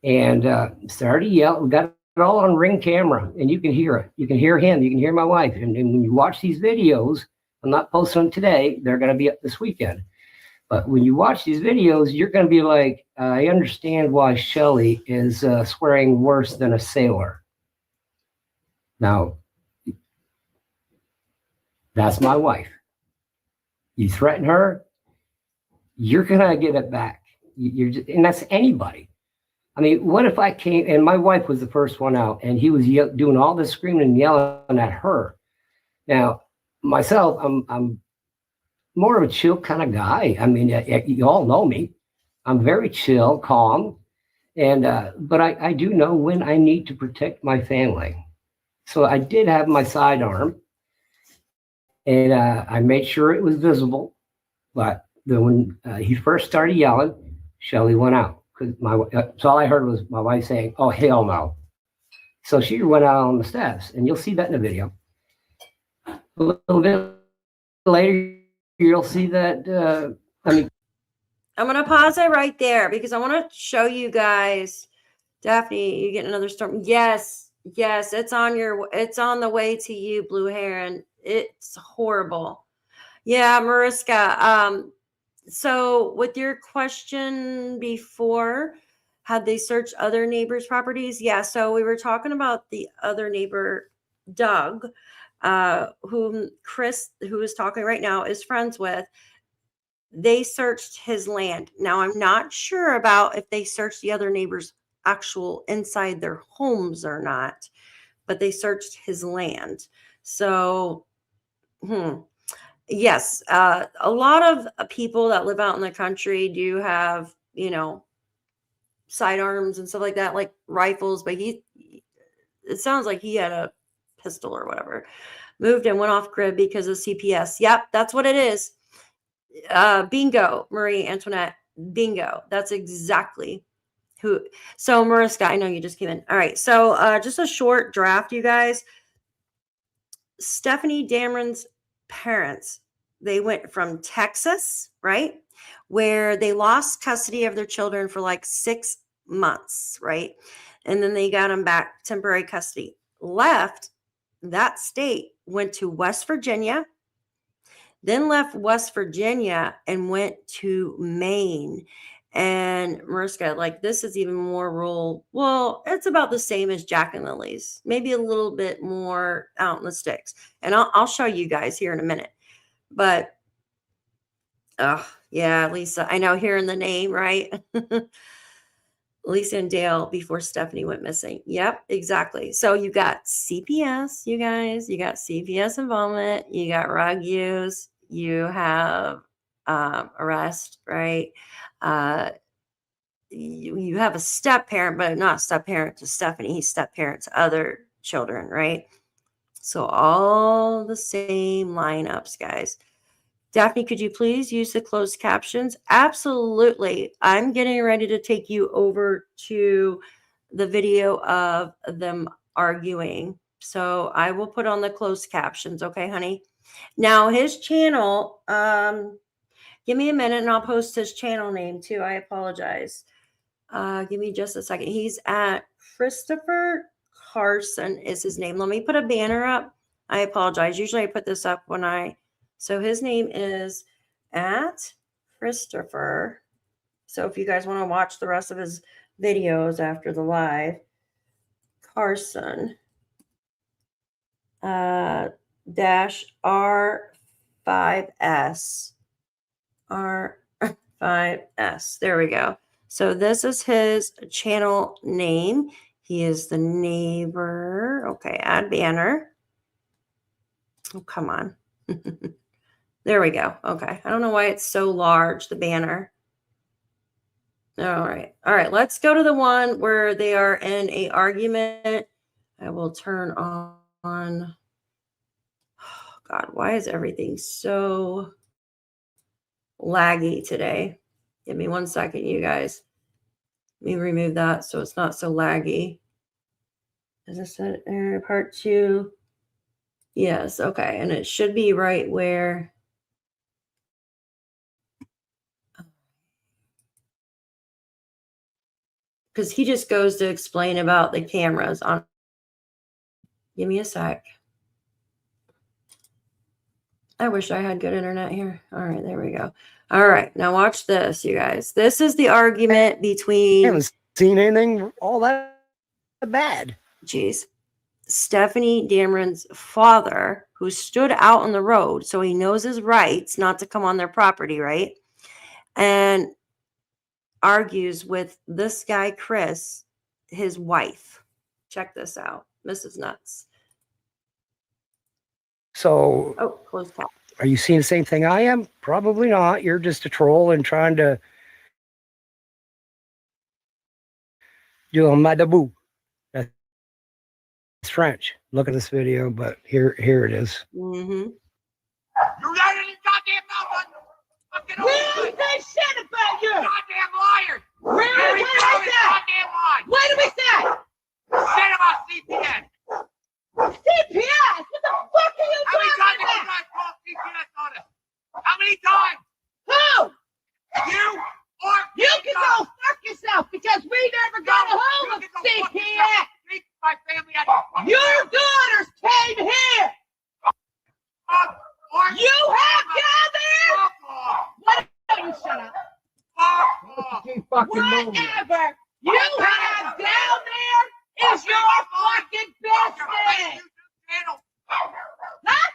and started yelling. We got it all on Ring camera, and you can hear it. You can hear him. You can hear my wife. And when you watch these videos, I'm not posting them today. They're going to be up this weekend. But when you watch these videos, you're going to be like, I understand why Shelly is swearing worse than a sailor. Now, that's my wife. You threaten her, you're going to get it back. And that's anybody. I mean, what if I came, and my wife was the first one out, and he was doing all this screaming and yelling at her. Now, myself, I'm more of a chill kind of guy. I mean, you all know me. I'm very chill, calm, and but I do know when I need to protect my family. So I did have my sidearm, and I made sure it was visible. But then when he first started yelling, Shelly went out. So all I heard was my wife saying, "Oh, hell no." So she went out on the steps, and you'll see that in the video. A little bit later, you'll see that, I'm going to pause it right there because I want to show you guys. Daphne, you get another storm. Yes, it's on the way to you, Blue Heron. It's horrible. Yeah, Mariska. So with your question before, had they searched other neighbors' properties? Yeah, so we were talking about the other neighbor, Doug, whom Chris, who is talking right now, is friends with. They searched his land. Now, I'm not sure about if they searched the other neighbors' actual inside their homes or not, but they searched his land. So, yes, a lot of people that live out in the country do have, sidearms and stuff like that, like rifles, but it sounds like he had a pistol or whatever. Moved and went off grid because of CPS. Yep, that's what it is. Bingo, Marie Antoinette. Bingo. That's exactly who. So, Mariska, I know you just came in. All right. So, just a short draft, you guys. Stefanie Damron's parents, they went from Texas, right, where they lost custody of their children for like 6 months, right? And then they got them back, temporary custody. Left that state, went to West Virginia, then left West Virginia and went to Maine. And Mariska, like, this is even more rural. Well, it's about the same as Jack and Lily's, maybe a little bit more out in the sticks. And I'll show you guys here in a minute. But, yeah, Lisa, I know, hearing the name, right? Lisa and Dale before Stefanie went missing. Yep, exactly. So you got CPS, you guys. You got CPS involvement. You got rug use. You have arrest, right? You have a step parent, but not step parent to Stefanie. He's step parent to other children, right? So all the same lineups, guys. Daphne, could you please use the closed captions? Absolutely. I'm getting ready to take you over to the video of them arguing. So I will put on the closed captions. Okay, honey. Now his channel, give me a minute and I'll post his channel name too. I apologize. Give me just a second. He's at Christopher Carson is his name. Let me put a banner up. I apologize. Usually I put this up so his name is at Christopher. So if you guys want to watch the rest of his videos after the live, Carson. R5S. R5S. There we go. So this is his channel name. He is the neighbor. Okay, add banner. Oh, come on. There we go. Okay. I don't know why it's so large, the banner. All right. All right. Let's go to the one where they are in a argument. I will turn on. Oh, God, why is everything so laggy today? Give me 1 second, you guys. Let me remove that so it's not so laggy. Is this part 2? Yes. Okay. And it should be right where. Because he just goes to explain about the cameras on. Give me a sec. I wish I had good internet here. All right, there we go. All right, now watch this, you guys. This is the argument between. I haven't seen anything all that bad. Geez. Stefanie Damron's father, who stood out on the road, so he knows his rights not to come on their property, right? And argues with this guy, Chris, his wife. Check this out. This is nuts. So, Oh, close cap. are you seeing the same thing I am? Probably not. You're just a troll and trying to do a madabou. That's French. Look at this video, but here it is. Mm-hmm. You got any goddamn mouth on you? Fucking We don't say shit about you. goddamn liar! When Every did we time say? it's goddamn lie. What did we say? Shit about CPS. CPS? What the fuck are you How many times talking have you about? guys called CPS on us? How many times? Who? You or You can go fuck yourself because we never got a hold of CPS. My family had Your daughters came here. You have down there. What? You shut up. Whatever you have down there is your fucking business. Huh?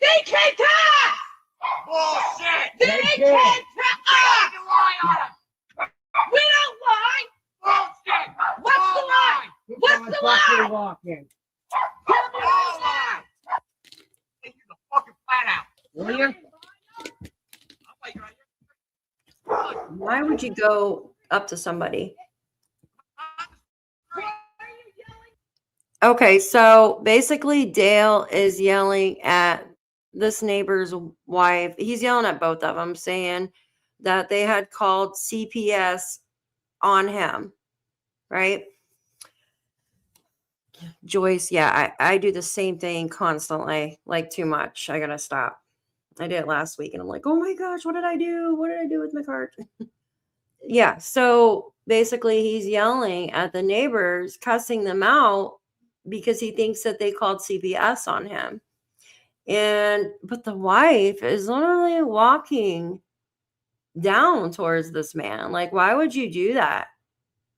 They can't talk. Bullshit! They can't talk. You lie on us! We don't lie. Bullshit! What's the All lie? What's the lie? Tell me All what's the lie! Take you the fucking flat out. Will you? I'll wait right here. Why would you go up to somebody? Okay, so basically Dale is yelling at this neighbor's wife. He's yelling at both of them, saying that they had called CPS on him, right? Joyce, yeah, I do the same thing constantly, like too much. I gotta stop. I did it last week and I'm like, oh my gosh, what did I do? What did I do with my cart? Yeah, so basically he's yelling at the neighbors, cussing them out because he thinks that they called CPS on him. But the wife is literally walking down towards this man. Like, why would you do that?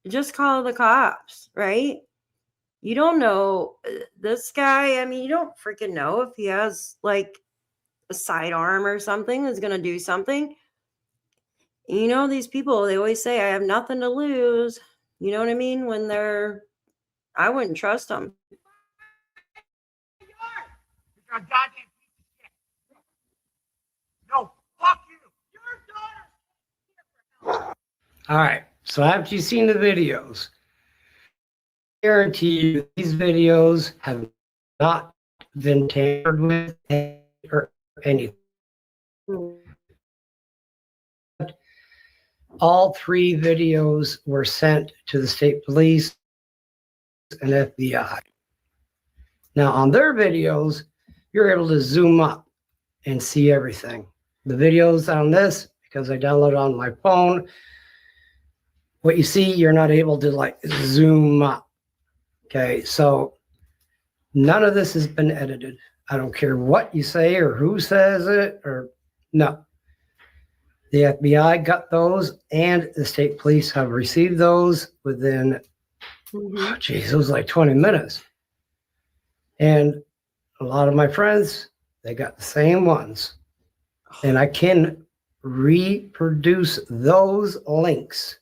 Just call the cops, right? You don't know this guy. I mean, you don't freaking know if he has like a sidearm or something that's going to do something. You know, these people, they always say, I have nothing to lose. You know what I mean? When I wouldn't trust them. You're a goddamn piece of shit. No, fuck you. Your daughter. All right. So after you've seen the videos, I guarantee you these videos have not been tampered with or anything. All 3 videos were sent to the state police and FBI. Now on their videos, you're able to zoom up and see everything. The videos on this, because I downloaded on my phone, what you see, you're not able to like zoom up. Okay, so none of this has been edited. I don't care what you say or who says it or no. The FBI got those and the state police have received those within, it was like 20 minutes. And A lot of my friends, they got the same ones. And I can reproduce those links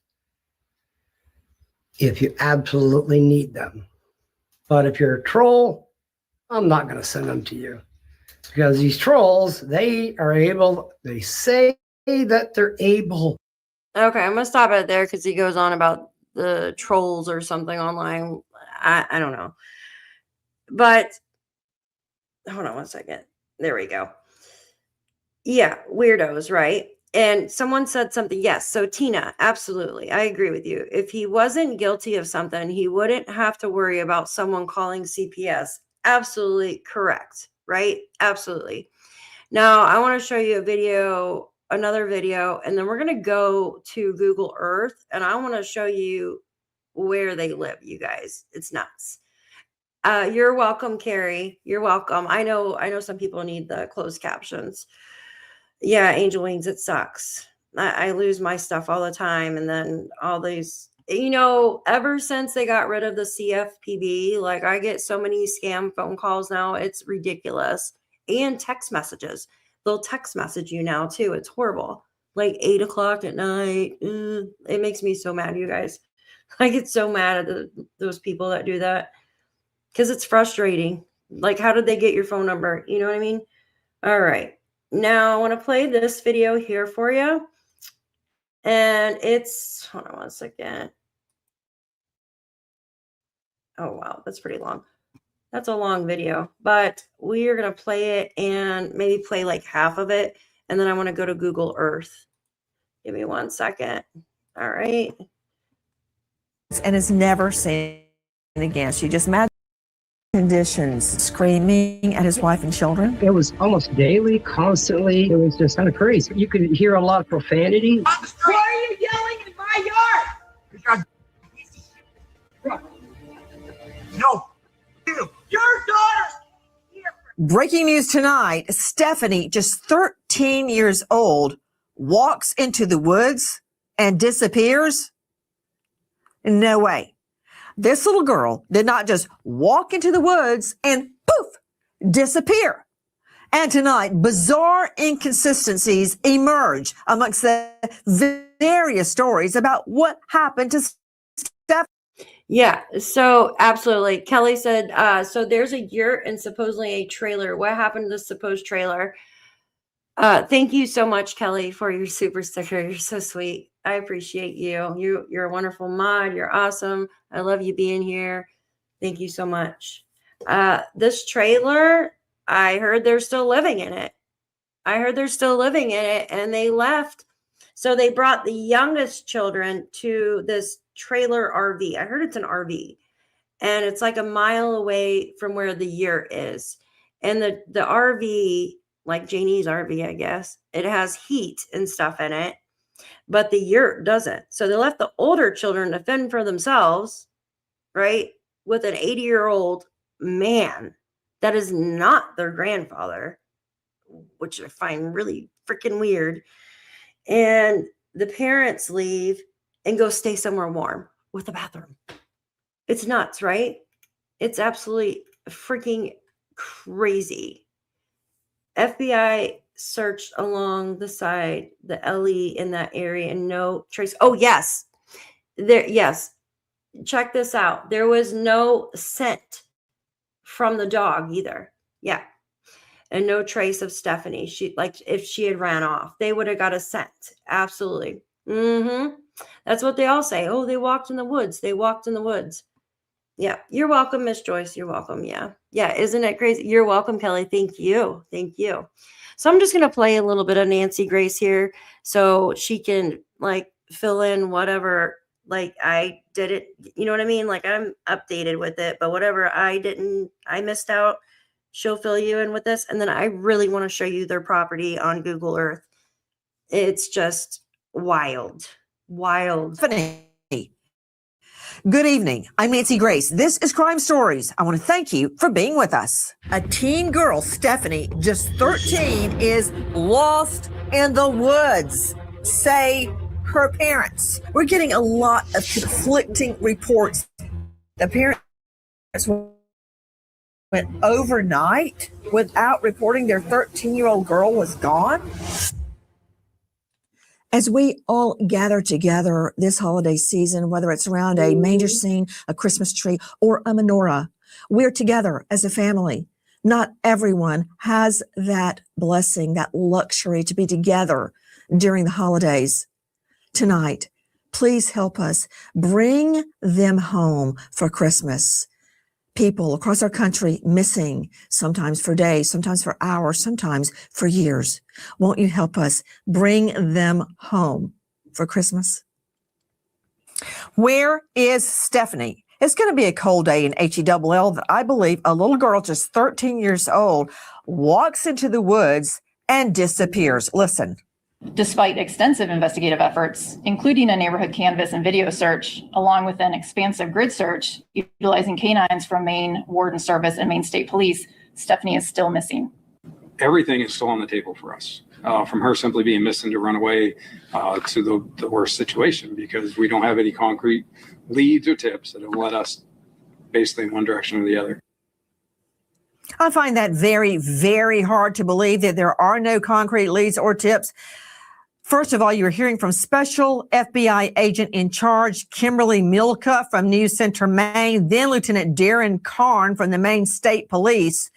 if you absolutely need them. But if you're a troll, I'm not going to send them to you. Because these trolls, they say that they're able. Okay, I'm gonna stop it there because he goes on about the trolls or something online. I don't know. But hold on one second. There we go. Yeah, weirdos, right? And someone said something. Yes. So Tina, absolutely. I agree with you. If he wasn't guilty of something, he wouldn't have to worry about someone calling CPS. Absolutely correct. Right? Absolutely. Now I want to show you another video, and then we're going to go to Google Earth, and I want to show you where they live, you guys. It's nuts. You're welcome, Carrie. You're welcome. I know some people need the closed captions. Yeah, Angel Wings, it sucks. I lose my stuff all the time. And then all these, ever since they got rid of the CFPB, like I get so many scam phone calls now. It's ridiculous. And text messages. They'll text message you now too. It's horrible. Like 8 o'clock at night. It makes me so mad, you guys. I get so mad at those people that do that. Because it's frustrating. Like, how did they get your phone number? You know what I mean? All right. Now, I want to play this video here for you. And it's, hold on one second. Oh, wow. That's pretty long. That's a long video. But we are going to play it and maybe play like half of it. And then I want to go to Google Earth. Give me 1 second. All right. And is never seen again. She just mad conditions, screaming at his wife and children. It was almost daily, constantly. It was just kind of crazy. You could hear a lot of profanity. On the street. Why are you yelling in my yard? Because no, you. Your daughter's here. Breaking news tonight, Stefanie, just 13 years old, walks into the woods and disappears. No way. This little girl did not just walk into the woods and poof, disappear. And tonight, bizarre inconsistencies emerge amongst the various stories about what happened to Stefanie. Yeah, so absolutely. Kelly said, so there's a yurt and supposedly a trailer. What happened to the supposed trailer? Thank you so much, Kelly, for your super sticker. You're so sweet. I appreciate you. You're a wonderful mod. You're awesome. I love you being here. Thank you so much. This trailer, I heard they're still living in it. And they left. So they brought the youngest children to this trailer RV. I heard it's an RV. And it's like a mile away from where the yurt is. And the RV, like Janie's RV, I guess, it has heat and stuff in it. But the yurt doesn't. So they left the older children to fend for themselves, right? With an 80-year-old man that is not their grandfather, which I find really freaking weird. And the parents leave and go stay somewhere warm with a bathroom. It's nuts, right? It's absolutely freaking crazy. FBI searched along the side, the LE in that area, and no trace. Oh, yes. Yes. Check this out. There was no scent from the dog either. Yeah. And no trace of Stefanie. If she had ran off, they would have got a scent. Absolutely. That's what they all say. Oh, they walked in the woods. Yeah. You're welcome, Miss Joyce. You're welcome. Yeah. Yeah. Isn't it crazy? You're welcome, Kelly. Thank you. So I'm just going to play a little bit of Nancy Grace here so she can fill in whatever, I did it. You know what I mean? I'm updated with it, but whatever I missed out, she'll fill you in with this. And then I really want to show you their property on Google Earth. It's just wild. Good evening. I'm Nancy Grace. This is Crime Stories. I want to thank you for being with us. A teen girl, Stefanie, just 13, is lost in the woods, say her parents. We're getting a lot of conflicting reports. The parents went overnight without reporting their 13-year-old girl was gone? As we all gather together this holiday season, whether it's around a manger scene, a Christmas tree, or a menorah, we're together as a family. Not everyone has that blessing, that luxury to be together during the holidays. Tonight, please help us bring them home for Christmas. People across our country missing, sometimes for days, sometimes for hours, sometimes for years. Won't you help us bring them home for Christmas? Where is Stefanie? It's going to be a cold day in HELL that I believe a little girl just 13 years old walks into the woods and disappears. Listen. Despite extensive investigative efforts, including a neighborhood canvass and video search, along with an expansive grid search utilizing canines from Maine Warden Service and Maine State Police, Stefanie is still missing. Everything is still on the table for us, from her simply being missing to run away to the worst situation, because we don't have any concrete leads or tips that have led us basically in one direction or the other. I find that very, very hard to believe that there are no concrete leads or tips. First of all, you're hearing from Special FBI Agent in Charge Kimberly Milka from News Center, Maine, then Lieutenant Darren Karn from the Maine State Police.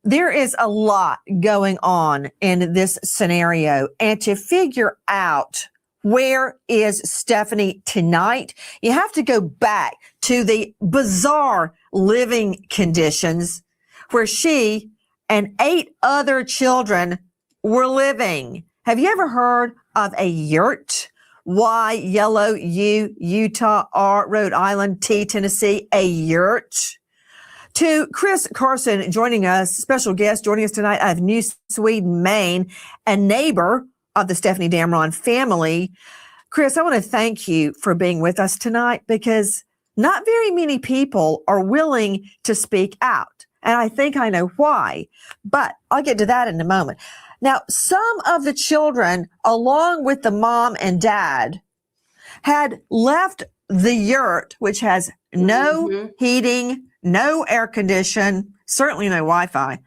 There is a lot going on in this scenario, and to figure out where is Stefanie tonight, you have to go back to the bizarre living conditions where she and 8 other children were living. Have you ever heard of a yurt? Y, yellow, U, Utah, R, Rhode Island, T, Tennessee, a yurt. To Chris Carson joining us, special guest joining us tonight out of New Sweden, Maine, a neighbor of the Stefanie Damron family. Chris, I want to thank you for being with us tonight, because not very many people are willing to speak out. And I think I know why, but I'll get to that in a moment. Now, some of the children, along with the mom and dad, had left the yurt, which has no heating, no air condition, certainly no Wi-Fi.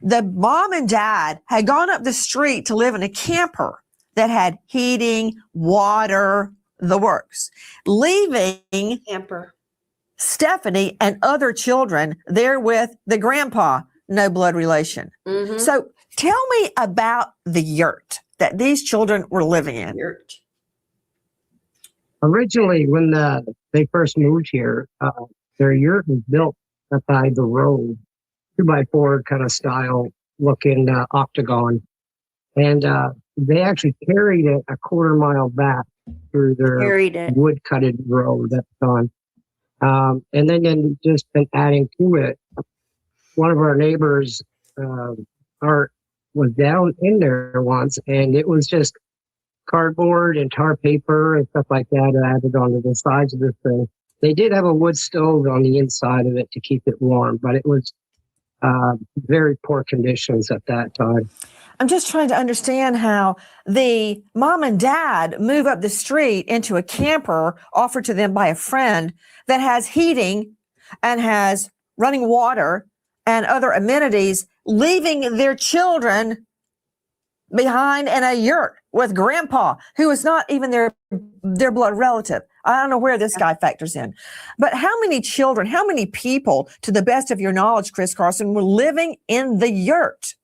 The mom and dad had gone up the street to live in a camper that had heating, water, the works, leaving Camper. Stefanie and other children there with the grandpa, no blood relation. So tell me about the yurt that these children were living in. Yurt. Originally, when they first moved here, their yurt was built beside the road, 2x4 kind of style looking octagon. And they actually carried it a quarter mile back through their wood-cutted road that's on. And then just been adding to it. One of our neighbors, Art, was down in there once, and it was just cardboard and tar paper and stuff like that added onto the sides of this thing. They did have a wood stove on the inside of it to keep it warm, but it was very poor conditions at that time. I'm just trying to understand how the mom and dad move up the street into a camper offered to them by a friend that has heating and has running water and other amenities, leaving their children behind in a yurt with grandpa, who is not even their blood relative. I don't know where this guy factors in. But how many children, how many people, to the best of your knowledge, Chris Carson, were living in the yurt?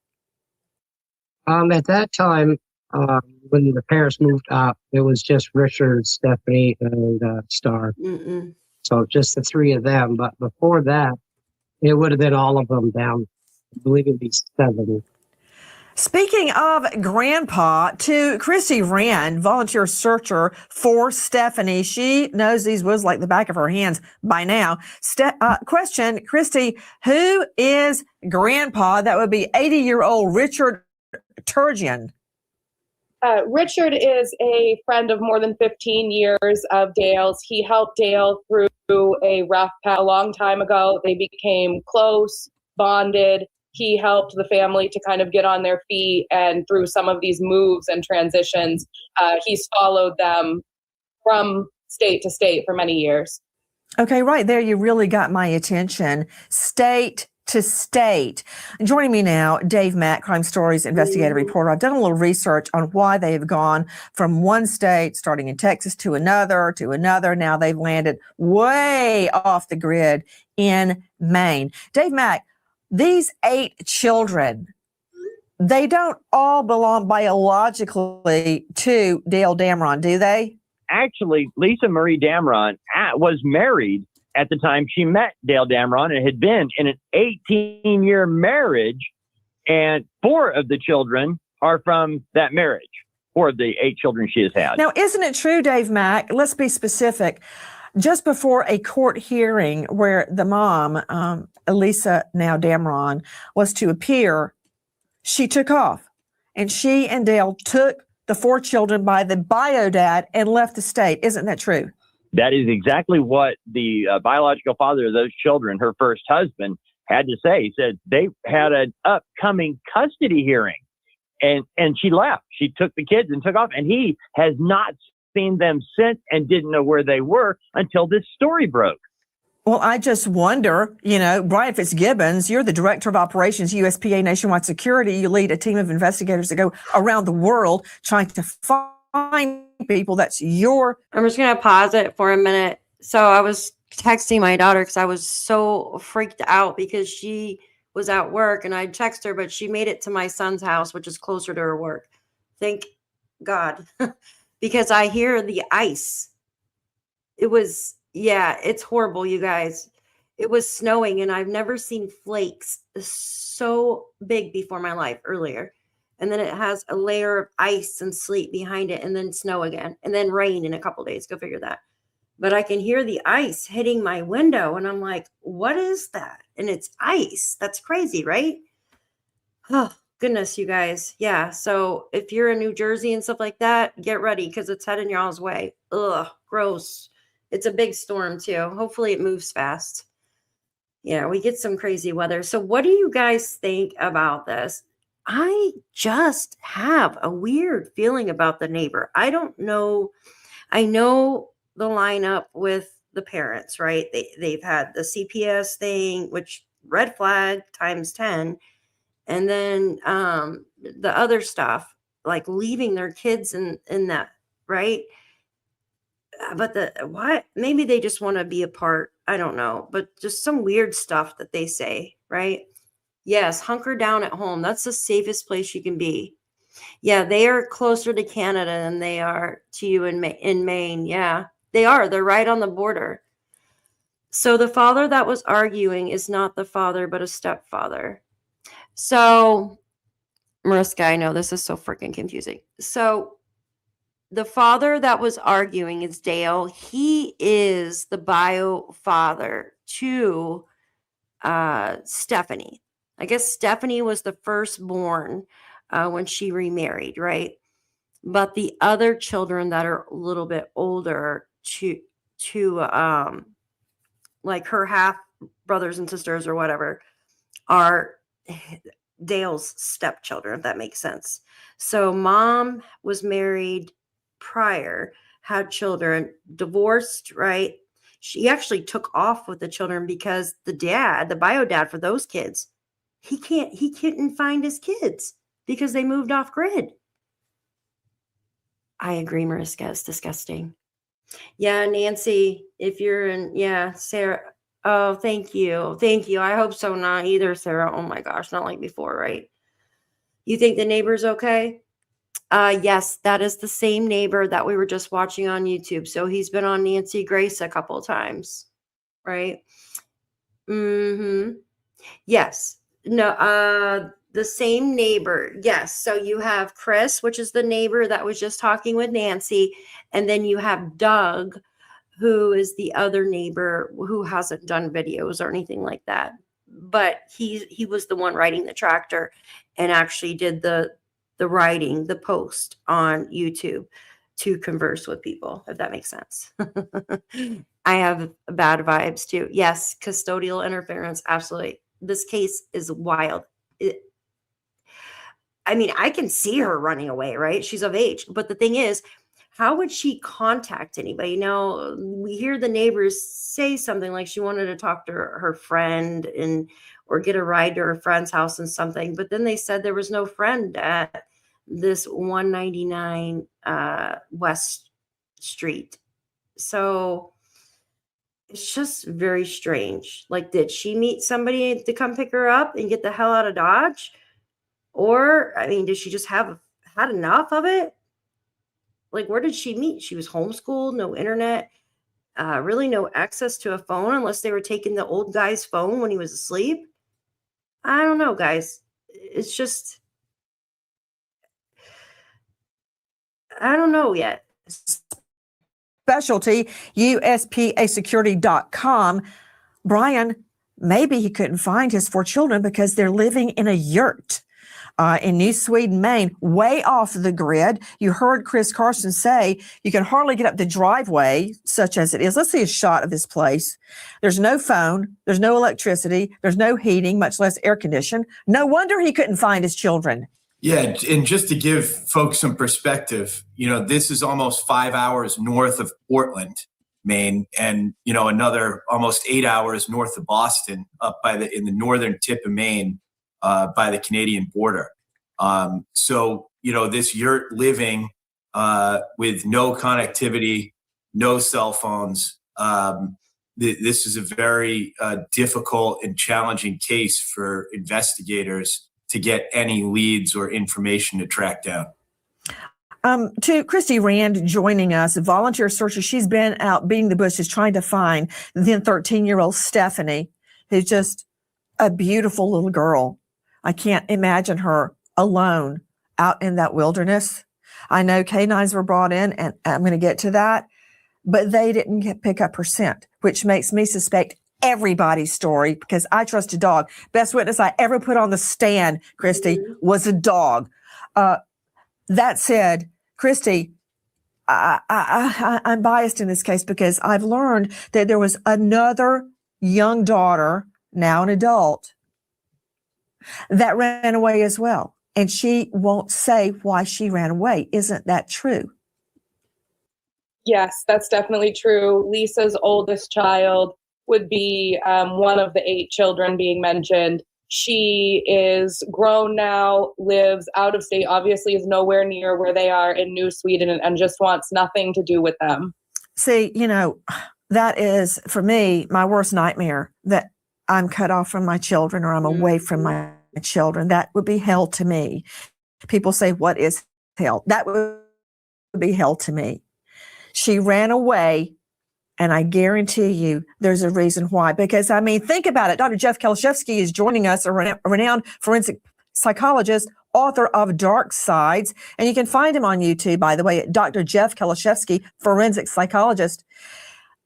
At that time, when the parents moved up, it was just Richard, Stefanie, and Star. So just the 3 of them. But before that, it would have been all of them down. I believe it'd be 7. Speaking of grandpa, to Christy Rand, volunteer searcher for Stefanie. She knows these woods like the back of her hands by now. Question, Christy, who is grandpa? That would be 80-year-old Richard Turgeon. Richard is a friend of more than 15 years of Dale's. He helped Dale through a rough patch a long time ago. They became close, bonded. He helped the family to kind of get on their feet, and through some of these moves and transitions, he's followed them from state to state for many years. Okay, right there, you really got my attention. State to state. Joining me now, Dave Mack, Crime Stories investigative reporter. I've done a little research on why they have gone from one state, starting in Texas, to another, to another. Now they've landed way off the grid in Maine. Dave Mack, these 8 children, they don't all belong biologically to Dale Damron, do they? Actually, Lisa Marie Damron was married at the time she met Dale Damron and had been in an 18-year marriage, and 4 of the children are from that marriage, 4 of the 8 children she has had. Now, isn't it true, Dave Mack? Let's be specific. Just before a court hearing where the mom, Elisa now Damron, was to appear, she took off, and she and Dale took the 4 children by the bio dad and left the state. Isn't that true? That is exactly what the biological father of those children, her first husband, had to say. He said they had an upcoming custody hearing, and she left. She took the kids and took off, and he has not seen them since and didn't know where they were until this story broke. Well, I just wonder, Brian Fitzgibbons, you're the director of operations, USPA Nationwide Security. You lead a team of investigators that go around the world trying to find people. I'm just going to pause it for a minute. So I was texting my daughter because I was so freaked out because she was at work, and I texted her, but she made it to my son's house, which is closer to her work. Thank God. Because I hear the ice. It's horrible, you guys. It was snowing, and I've never seen flakes so big before my life earlier. And then it has a layer of ice and sleet behind it, and then snow again, and then rain in a couple days. Go figure that. But I can hear the ice hitting my window, and I'm like, what is that? And it's ice. That's crazy, right? Oh, goodness, you guys. Yeah. So if you're in New Jersey and stuff like that, get ready because it's heading y'all's way. Ugh, gross. It's a big storm too. Hopefully it moves fast. Yeah, we get some crazy weather. So what do you guys think about this? I just have a weird feeling about the neighbor. I don't know. I know the lineup with the parents, right? They've had the CPS thing, which red flag times 10. And then the other stuff, like leaving their kids in that, right? But what? Maybe they just want to be apart. I don't know. But just some weird stuff that they say, right? Yes, hunker down at home. That's the safest place you can be. Yeah, they are closer to Canada than they are to you in Maine. Yeah, they are. They're right on the border. So the father that was arguing is not the father, but a stepfather. So, Mariska, I know this is so freaking confusing. So the father that was arguing is Dale. He is the bio father to Stefanie. I guess Stefanie was the firstborn when she remarried, right? But the other children that are a little bit older to like her half brothers and sisters or whatever are Dale's stepchildren, if that makes sense. So mom was married prior, had children, divorced, right? She actually took off with the children because the bio dad for those kids, he couldn't find his kids because they moved off grid. I agree, Mariska, it's disgusting. Yeah, Nancy, if you're in, Sarah. Oh, thank you. Thank you. I hope so. Not either, Sarah. Oh my gosh, not like before, right? You think the neighbor's okay? Yes, that is the same neighbor that we were just watching on YouTube. So he's been on Nancy Grace a couple of times, right? Yes. No, the same neighbor. Yes. So you have Chris, which is the neighbor that was just talking with Nancy. And then you have Doug, who is the other neighbor who hasn't done videos or anything like that. But he was the one riding the tractor and actually did the writing, the post on YouTube to converse with people, if that makes sense. I have bad vibes too. Yes, custodial interference, absolutely. This case is wild. I mean, I can see her running away, right? She's of age. But the thing is, how would she contact anybody? Now, we hear the neighbors say something like she wanted to talk to her friend or get a ride to her friend's house and something, but then they said there was no friend at this 199 West Street. So it's just very strange. Like, did she meet somebody to come pick her up and get the hell out of Dodge? Or, I mean, did she just have had enough of it? Like, where did she meet? She was homeschooled, no internet, really no access to a phone unless they were taking the old guy's phone when he was asleep. I don't know, guys. It's just, I don't know yet. Specialty, USPAsecurity.com. Brian, maybe he couldn't find his 4 children because they're living in a yurt in New Sweden, Maine, way off the grid. You heard Chris Carson say you can hardly get up the driveway, such as it is. Let's see a shot of this place. There's no phone. There's no electricity. There's no heating, much less air condition. No wonder he couldn't find his children. Yeah, and just to give folks some perspective, this is almost 5 hours north of Portland, Maine, and another almost 8 hours north of Boston, up in the northern tip of Maine, by the Canadian border. So this yurt living with no connectivity, no cell phones. This is a very difficult and challenging case for investigators to get any leads or information to track down. To Christy Rand joining us, a volunteer searcher. She's been out beating the bushes trying to find the then 13-year-old Stefanie, who's just a beautiful little girl. I can't imagine her alone out in that wilderness. I know canines were brought in, and I'm going to get to that, but they didn't pick up her scent, which makes me suspect everybody's story because I trust a dog. Best witness I ever put on the stand, Christy, was a dog. That said, Christy, I'm biased in this case because I've learned that there was another young daughter, now an adult, that ran away as well. And she won't say why she ran away. Isn't that true? Yes, that's definitely true. Lisa's oldest child would be one of the 8 children being mentioned. She is grown now, lives out of state, obviously is nowhere near where they are in New Sweden, and just wants nothing to do with them. See, that is, for me, my worst nightmare, that I'm cut off from my children or I'm away from my children. That would be hell to me. People say, what is hell? That would be hell to me. She ran away, and I guarantee you there's a reason why. Because, think about it. Dr. Jeff Kalashevsky is joining us, a renowned forensic psychologist, author of Dark Sides. And you can find him on YouTube, by the way, at Dr. Jeff Kalashevsky, forensic psychologist.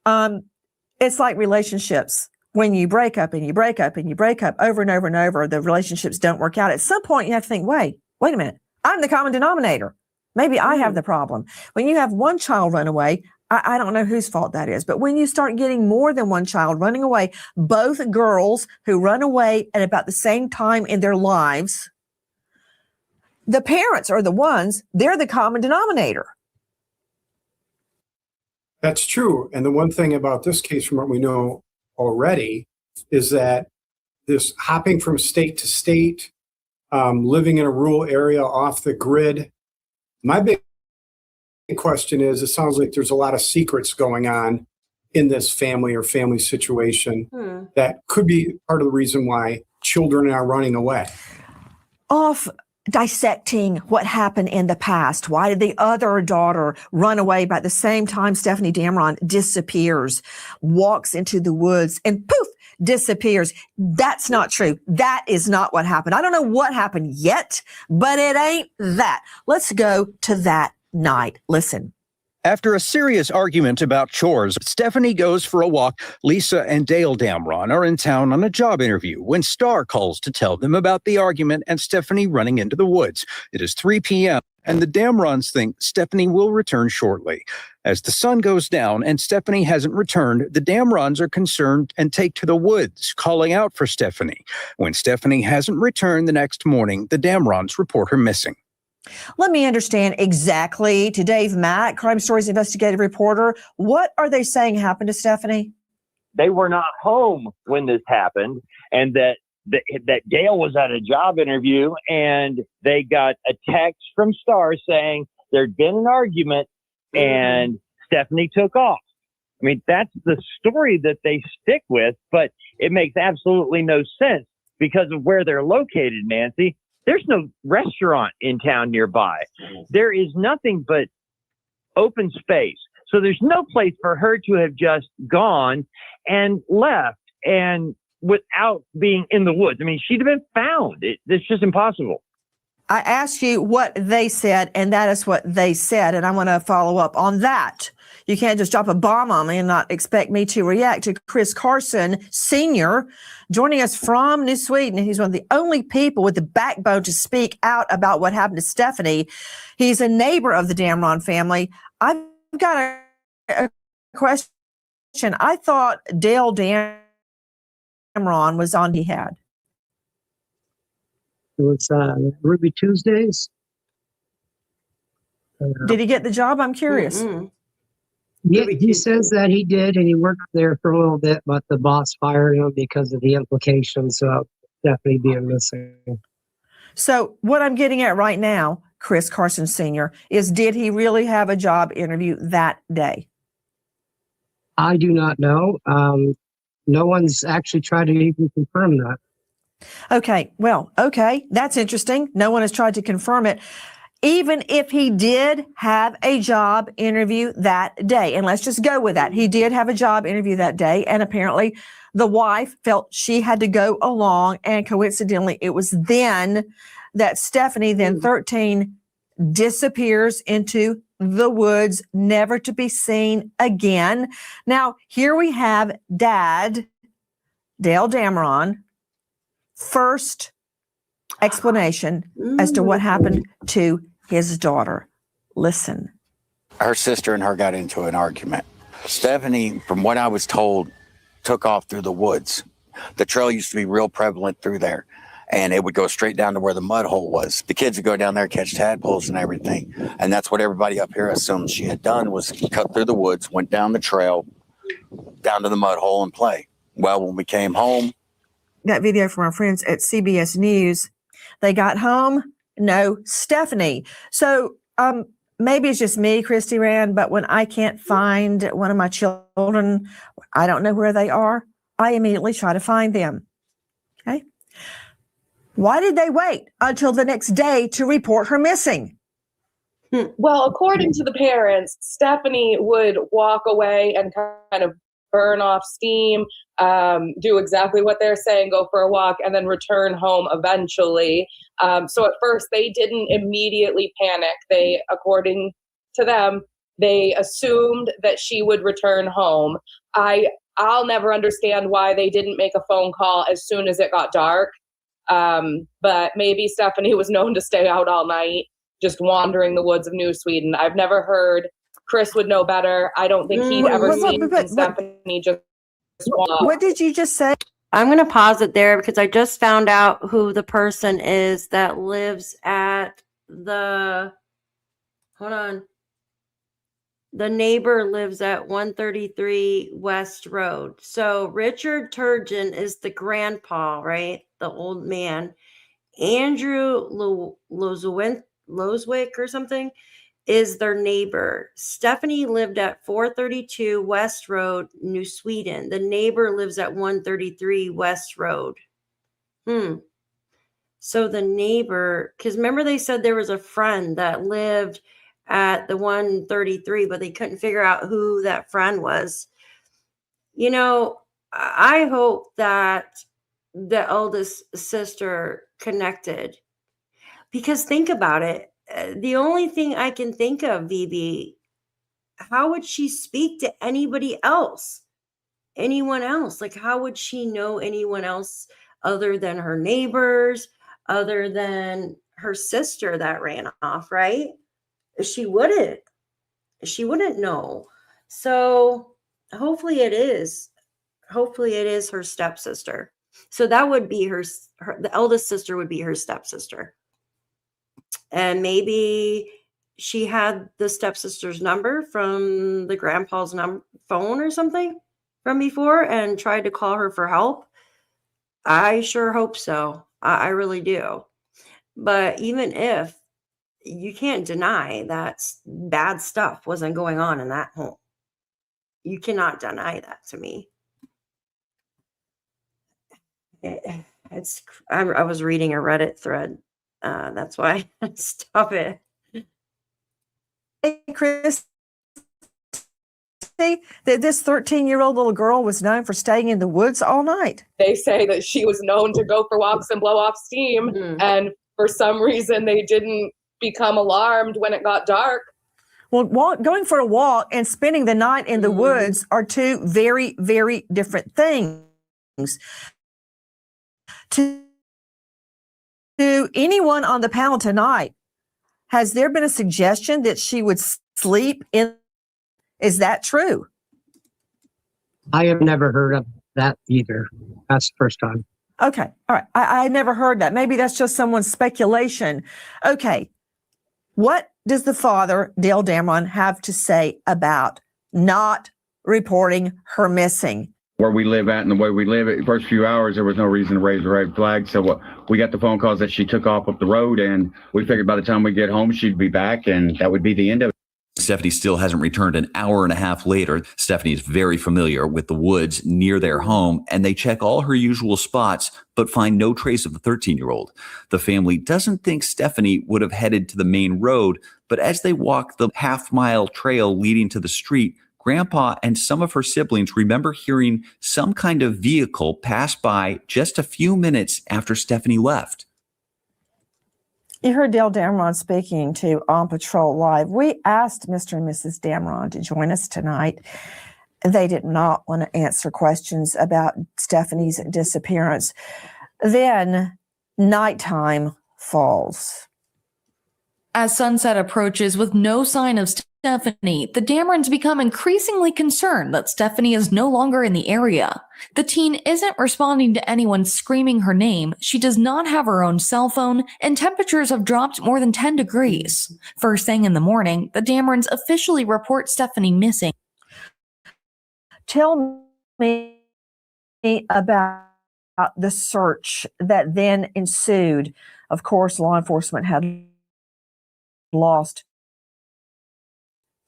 It's like relationships. When you break up and you break up and you break up over and over and over, the relationships don't work out. At some point, you have to think, wait a minute. I'm the common denominator. Maybe I have the problem. When you have one child run away, I don't know whose fault that is, but when you start getting more than one child running away, both girls who run away at about the same time in their lives, the parents are the ones, they're the common denominator. That's true. And the one thing about this case, from what we know already, is that this hopping from state to state, living in a rural area off the grid, my big question is, it sounds like there's a lot of secrets going on in this family or family situation that could be part of the reason why children are running away. Off dissecting what happened in the past. Why did the other daughter run away by the same time Stefanie Damron disappears, walks into the woods, and poof, disappears? That's not true. That is not what happened. I don't know what happened yet, but it ain't that. Let's go to that night. Listen. After a serious argument about chores, Stefanie goes for a walk. Lisa and Dale Damron are in town on a job interview when Star calls to tell them about the argument and Stefanie running into the woods. It is 3 p.m. and the Damrons think Stefanie will return shortly. As the sun goes down and Stefanie hasn't returned, the Damrons are concerned and take to the woods, calling out for Stefanie. When Stefanie hasn't returned the next morning, the Damrons report her missing. Let me understand exactly. To Dave Mack, Crime Stories investigative reporter, what are they saying happened to Stefanie? They were not home when this happened, and that Dale was at a job interview, and they got a text from Star saying there'd been an argument and Stefanie took off. I mean, that's the story that they stick with, but it makes absolutely no sense because of where they're located, Nancy. There's no restaurant in town nearby. There is nothing but open space. So there's no place for her to have just gone and left and without being in the woods. I mean, she'd have been found. It's just impossible. I asked you what they said, and that is what they said. And I want to follow up on that. You can't just drop a bomb on me and not expect me to react to Chris Carson Sr. joining us from New Sweden. He's one of the only people with the backbone to speak out about what happened to Stefanie. He's a neighbor of the Damron family. I've got a question. I thought Dale Damron was on he had. It was Ruby Tuesdays. Did he get the job? I'm curious. Yeah, he says that he did, and he worked there for a little bit, but the boss fired him because of the implications of definitely being missing. So what I'm getting at right now, Chris Carson Sr., is did he really have a job interview that day? I do not know. No one's actually tried to even confirm that. Okay, well, okay, that's interesting. No one has tried to confirm it. Even if he did have a job interview that day, and let's just go with that. He did have a job interview that day, and apparently the wife felt she had to go along, and coincidentally, it was then that Stefanie, then 13, disappears into the woods, never to be seen again. Now, here we have Dad, Dale Damron, first explanation as to what happened to his daughter. Listen. Her sister and her got into an argument. Stefanie, from what I was told, took off through the woods. The trail used to be real prevalent through there, and it would go straight down to where the mud hole was. The kids would go down there, catch tadpoles and everything, and that's what everybody up here assumed she had done, was cut through the woods, went down the trail, down to the mud hole and play. Well, when we came home, that video from our friends at CBS News, they got home, no Stefanie. So maybe it's just me, Christy Rand, but when I can't find one of my children, I don't know where they are, I immediately try to find them. Okay. Why did they wait until the next day to report her missing? Well, according to the parents, Stefanie would walk away and kind of burn off steam, do exactly what they're saying, go for a walk, and then return home eventually. So at first, they didn't immediately panic. They, according to them, they assumed that she would return home. I'll never understand why they didn't make a phone call as soon as it got dark. But maybe Stefanie was known to stay out all night, just wandering the woods of New Sweden. I've never heard. Chris would know better. I don't think he'd ever seen Stefanie just walk. What did you just say? I'm going to pause it there because I just found out who the person is that lives at the, hold on. The neighbor lives at 133 West Road. So Richard Turgeon is the grandpa, right? The old man. Andrew Loswick or something is their neighbor. Stefanie lived at 432 West Road, New Sweden. The neighbor lives at 133 West Road. So the neighbor, because remember they said there was a friend that lived at the 133, but they couldn't figure out who that friend was. You know, I hope that the eldest sister connected, because think about it. The only thing I can think of, VB, how would she speak to anybody else? Anyone else? Like, how would she know anyone else other than her neighbors, other than her sister that ran off, right? She wouldn't know. So hopefully it is her stepsister. So that would be the eldest sister would be her stepsister. And maybe she had the stepsister's number from the grandpa's phone or something from before and tried to call her for help. I sure hope so. I really do. But even if, you can't deny that bad stuff wasn't going on in that home. You cannot deny that to me. I was reading a Reddit thread. That's why. Stop it. Hey, Chris, that this 13-year-old little girl was known for staying in the woods all night. They say that she was known to go for walks and blow off steam, and for some reason they didn't become alarmed when it got dark. Well, going for a walk and spending the night in the woods are two very, very different things. To anyone on the panel tonight, has there been a suggestion that she would sleep in? Is that true? I have never heard of that either. That's the first time. Okay. All right. I never heard that. Maybe that's just someone's speculation. Okay. What does the father, Dale Damron, have to say about not reporting her missing? Where we live at and the way we live, the first few hours, there was no reason to raise a red flag. So we got the phone calls that she took off up the road, and we figured by the time we get home, she'd be back, and that would be the end of it. Stefanie still hasn't returned an hour and a half later. Stefanie is very familiar with the woods near their home, and they check all her usual spots, but find no trace of the 13-year-old. The family doesn't think Stefanie would have headed to the main road, but as they walk the half-mile trail leading to the street, Grandpa and some of her siblings remember hearing some kind of vehicle pass by just a few minutes after Stefanie left. You heard Dale Damron speaking to On Patrol Live. We asked Mr. and Mrs. Damron to join us tonight. They did not want to answer questions about Stefanie's disappearance. Then nighttime falls. As sunset approaches with no sign of Stefanie, the Damrons become increasingly concerned that Stefanie is no longer in the area. The teen isn't responding to anyone screaming her name, she does not have her own cell phone, and temperatures have dropped more than 10 degrees. First thing in the morning, the Damrons officially report Stefanie missing. Tell me about the search that then ensued. Of course, law enforcement had lost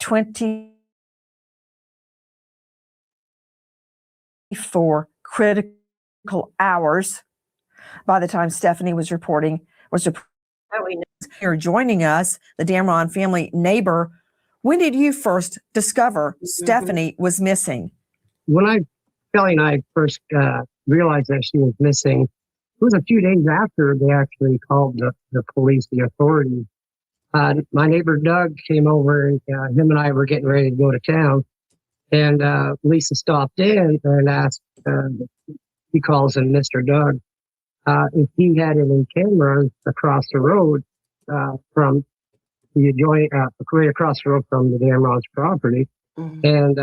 24 critical hours by the time Stefanie was reporting. You're joining us, the Damron family neighbor. When did you first discover Stefanie was missing? When Kelly and I first realized that she was missing, it was a few days after they actually called the police, the authorities. My neighbor Doug came over, and him and I were getting ready to go to town. And Lisa stopped in and asked, he calls him Mr. Doug, if he had any cameras across the road from the adjoining, right across the road from the Damron's property. And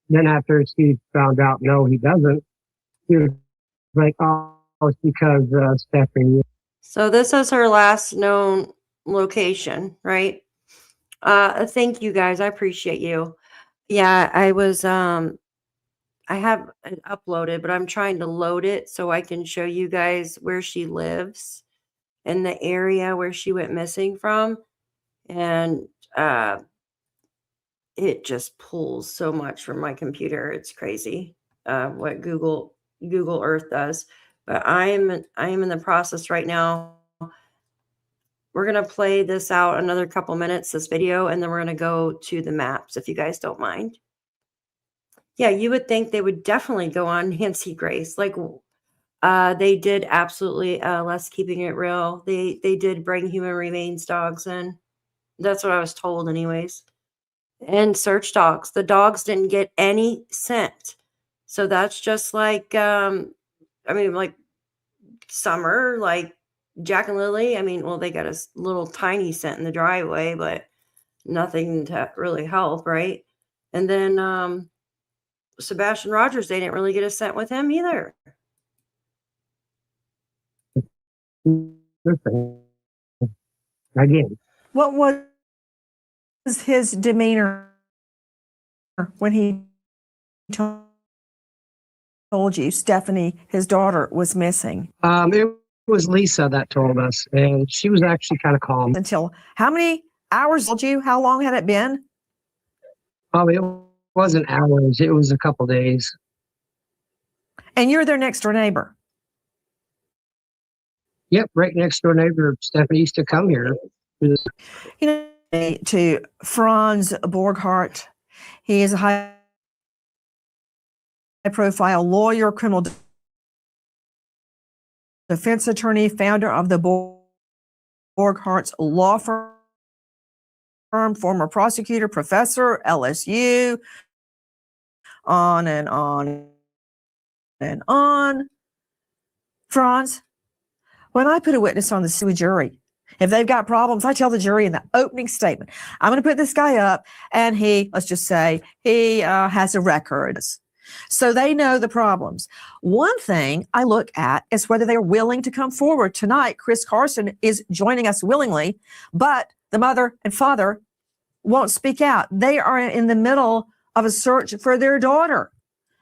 then after she found out, no, he doesn't, he was like, oh, it's because Stefanie. So this is her last known location, right? Thank you guys. I appreciate you. Yeah, I was I have it uploaded, but I'm trying to load it so I can show you guys where she lives in the area where she went missing from. And it just pulls so much from my computer. It's crazy what Google Earth does. But I am in the process right now. We're going to play this out another couple minutes, this video, and then we're going to go to the maps, if you guys don't mind. Yeah, you would think they would definitely go on Nancy Grace. Like, they did absolutely, less Keeping It Real. They did bring human remains dogs in. That's what I was told anyways. And search dogs. The dogs didn't get any scent. So that's just like, like Summer, like Jack and Lily. Well, they got a little tiny scent in the driveway, but nothing to really help, right? And then Sebastian Rogers, they didn't really get a scent with him either. Again. What was his demeanor when he told you Stefanie, his daughter, was missing? It was Lisa that told us, and she was actually kind of calm. Until how many hours told you? How long had it been? Oh, it wasn't hours. It was a couple days. And you're their next door neighbor. Yep, right next door neighbor. Stefanie used to come here. You know, to Franz Borghardt. He is a high-profile lawyer, criminal defense attorney, founder of the Borghardt's law firm, former prosecutor, professor, LSU, on and on and on. Franz, when I put a witness on the jury, if they've got problems, I tell the jury in the opening statement, I'm going to put this guy up, and let's just say, he has a record. So they know the problems. One thing I look at is whether they're willing to come forward. Tonight, Chris Carson is joining us willingly, but the mother and father won't speak out. They are in the middle of a search for their daughter.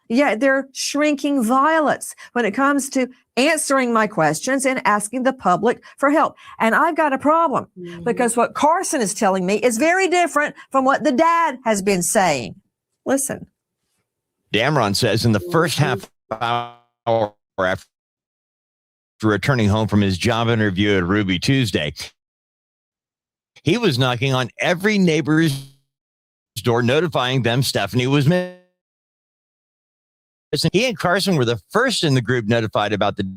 Yeah, they're shrinking violets when it comes to answering my questions and asking the public for help. And I've got a problem because what Carson is telling me is very different from what the dad has been saying. Listen. Damron says in the first half hour after returning home from his job interview at Ruby Tuesday, he was knocking on every neighbor's door, notifying them Stefanie was missing. He and Carson were the first in the group notified about the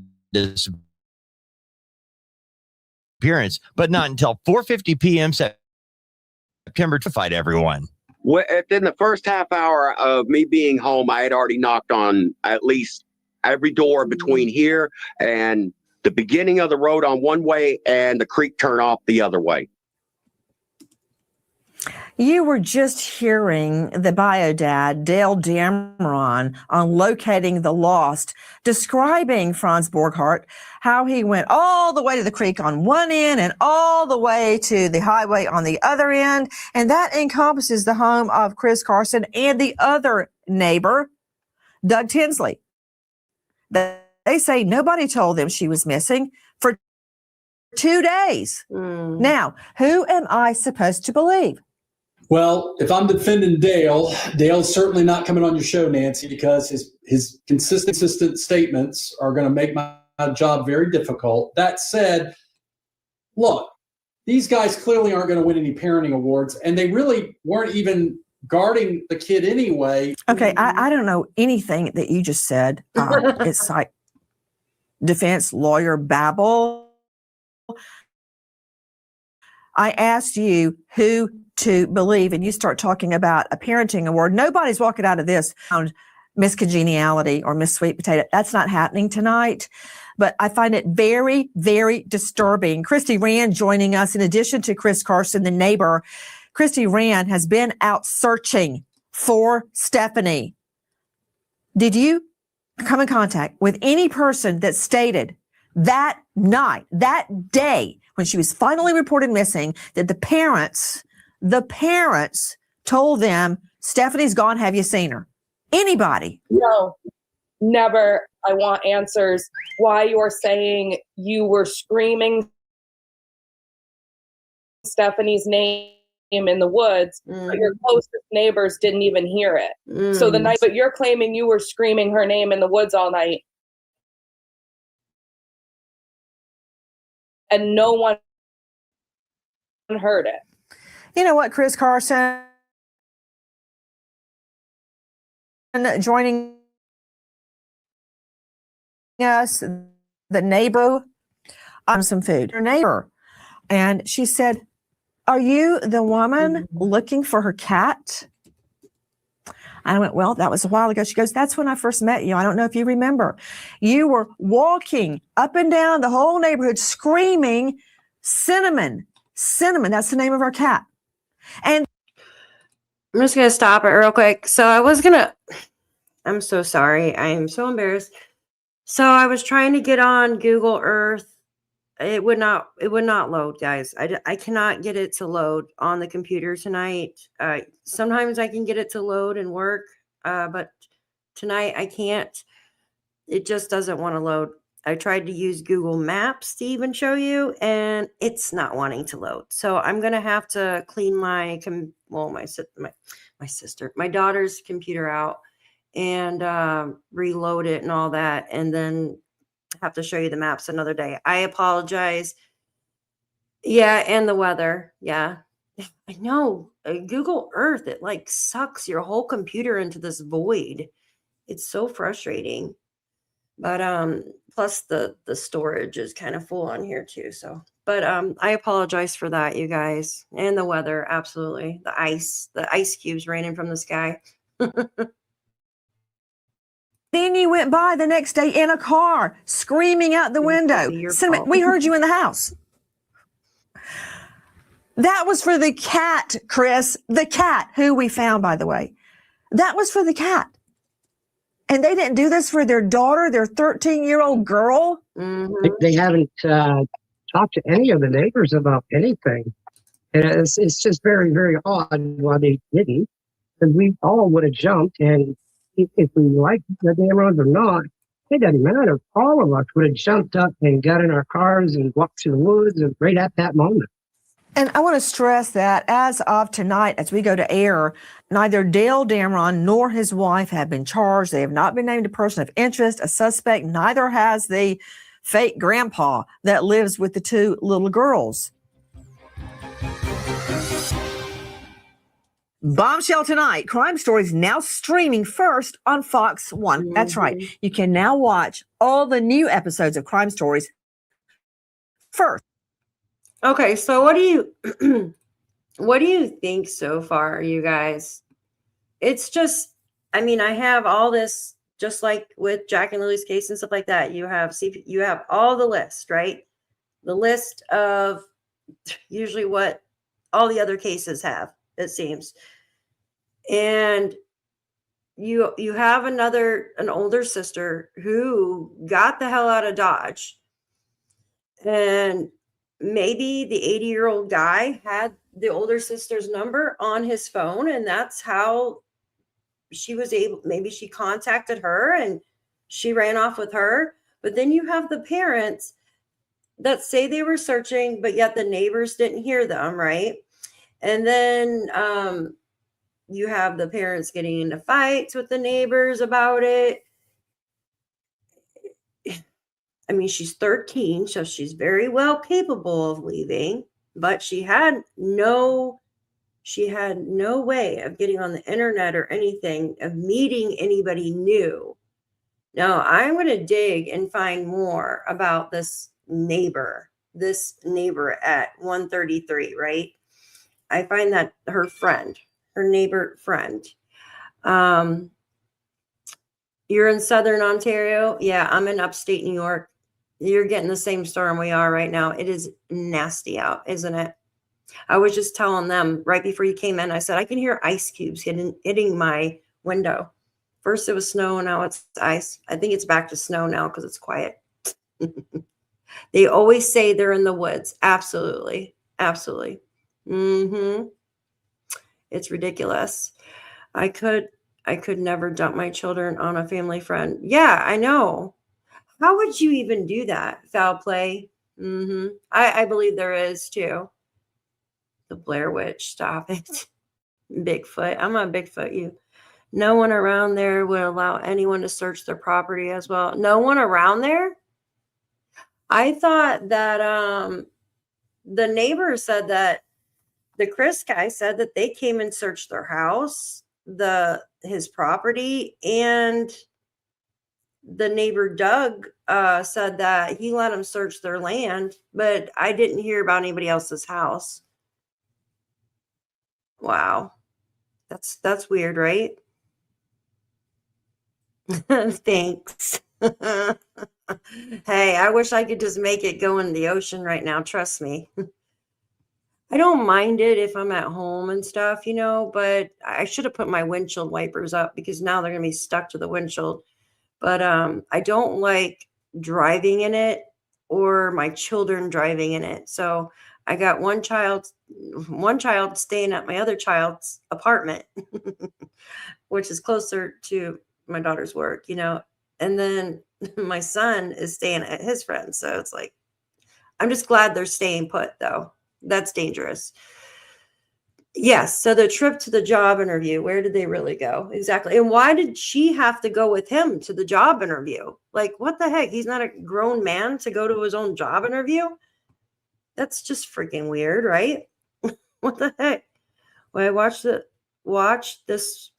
disappearance, but not until 4:50 p.m. September to fight everyone. Within the first half hour of me being home, I had already knocked on at least every door between here and the beginning of the road on one way and the creek turn off the other way. You were just hearing the bio dad, Dale Damron, on locating the lost, describing Franz Borghardt, how he went all the way to the creek on one end and all the way to the highway on the other end. And that encompasses the home of Chris Carson and the other neighbor, Doug Tinsley. They say nobody told them she was missing for 2 days. Now, who am I supposed to believe? Well, if I'm defending Dale's certainly not coming on your show, Nancy, because his consistent statements are going to make my job very difficult. That said, look, these guys clearly aren't going to win any parenting awards, and they really weren't even guarding the kid anyway. Okay, I don't know anything that you just said. It's like defense lawyer babble. I asked you who to believe, and you start talking about a parenting award. Nobody's walking out of this on Miss Congeniality or Miss Sweet Potato. That's not happening tonight. But I find it very, very disturbing. Christy Rand joining us in addition to Chris Carson, the neighbor. Christy Rand has been out searching for Stefanie. Did you come in contact with any person that stated that night, that day, when she was finally reported missing, that the parents told them, Stefanie's gone, have you seen her? Anybody? No, never. I want answers. Why you're saying you were screaming Stefanie's name in the woods, but your closest neighbors didn't even hear it. So the night, but you're claiming you were screaming her name in the woods all night, and no one heard it. You know what, Chris Carson joining us, the neighbor, some food, her neighbor. And she said, are you the woman looking for her cat? I went, well, that was a while ago. She goes, that's when I first met you. I don't know if you remember. You were walking up and down the whole neighborhood screaming, Cinnamon. Cinnamon, that's the name of our cat. And I'm just going to stop it real quick. So I'm so sorry. I am so embarrassed. So I was trying to get on Google Earth It would not load, guys. I cannot get it to load on the computer tonight. Sometimes I can get it to load and work, but tonight I can't. It just doesn't want to load. I tried to use Google Maps to even show you, and it's not wanting to load. So I'm gonna have to clean my daughter's computer out and reload it and all that, and then have to show you the maps another day. I apologize. Yeah, and the weather. Yeah. I know. Google Earth, it like sucks your whole computer into this void. It's so frustrating. But plus the storage is kind of full on here too. So, but I apologize for that, you guys. And the weather, absolutely. The ice cubes raining from the sky. Then you went by the next day in a car, screaming out the window. We heard you in the house. That was for the cat, Chris. The cat, who we found, by the way. That was for the cat. And they didn't do this for their daughter, their 13-year-old girl? Mm-hmm. They haven't talked to any of the neighbors about anything. And it's just very, very odd why they didn't. Because we all would have jumped, and if we liked the Damrons or not, it doesn't matter. All of us would have jumped up and got in our cars and walked to the woods and right at that moment. And I want to stress that as of tonight, as we go to air, neither Dale Damron nor his wife have been charged. They have not been named a person of interest, a suspect. Neither has the fake grandpa that lives with the two little girls. Bombshell tonight. Crime Stories now streaming first on Fox 1. Mm-hmm. That's right. You can now watch all the new episodes of Crime Stories first. Okay, so what do you think so far, you guys? It's just, I mean, I have all this, just like with Jack and Lily's case and stuff like that. You have all the list, right? The list of usually what all the other cases have, it seems. And you have an older sister who got the hell out of Dodge. And maybe the 80-year-old guy had the older sister's number on his phone, and that's how she was able, maybe she contacted her and she ran off with her. But then you have the parents that say they were searching, but yet the neighbors didn't hear them, right? And then you have the parents getting into fights with the neighbors about it. I mean, she's 13, so she's very well capable of leaving, but she had no way of getting on the internet or anything, of meeting anybody new. Now, I'm going to dig and find more about this neighbor at 133, right? I find that her neighbor friend. You're in Southern Ontario? Yeah, I'm in upstate New York. You're getting the same storm we are right now. It is nasty out, isn't it? I was just telling them right before you came in, I said, I can hear ice cubes hitting my window. First it was snow, now it's ice. I think it's back to snow now because it's quiet. They always say they're in the woods. Absolutely. Absolutely. Mm-hmm. It's ridiculous. I could never dump my children on a family friend. Yeah, I know. How would you even do that? Foul play. Mm-hmm. I believe there is too. The Blair Witch. Stop it. Bigfoot. I'm not Bigfoot. You. No one around there would allow anyone to search their property as well. No one around there? I thought that the neighbor said that the Chris guy said that they came and searched their house, his property, and the neighbor Doug said that he let him search their land, but I didn't hear about anybody else's house. Wow. That's weird, right? Thanks. Hey, I wish I could just make it go in the ocean right now. Trust me. I don't mind it if I'm at home and stuff, but I should have put my windshield wipers up because now they're going to be stuck to the windshield. But I don't like driving in it or my children driving in it. So I got one child staying at my other child's apartment, which is closer to my daughter's work, and then my son is staying at his friend's. So it's like, I'm just glad they're staying put, though. That's dangerous. Yes. So the trip to the job interview, where did they really go? Exactly. And why did she have to go with him to the job interview? Like, what the heck? He's not a grown man to go to his own job interview? That's just freaking weird, right? What the heck? Well, I watched this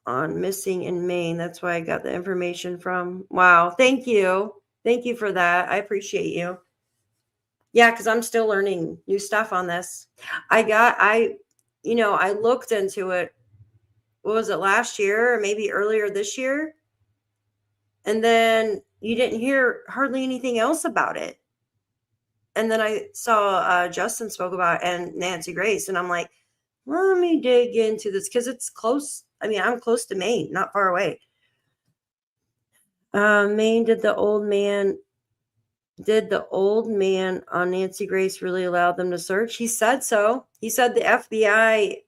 on Missing in Maine. That's why I got the information from. Wow. Thank you. Thank you for that. I appreciate you. Yeah, because I'm still learning new stuff on this. I looked into it. What was it, last year or maybe earlier this year? And then you didn't hear hardly anything else about it. And then I saw Justin spoke about it and Nancy Grace. And I'm like, let me dig into this because it's close. I mean, I'm close to Maine, not far away. Maine, did the old man on Nancy Grace really allow them to search? He said so. He said the FBI,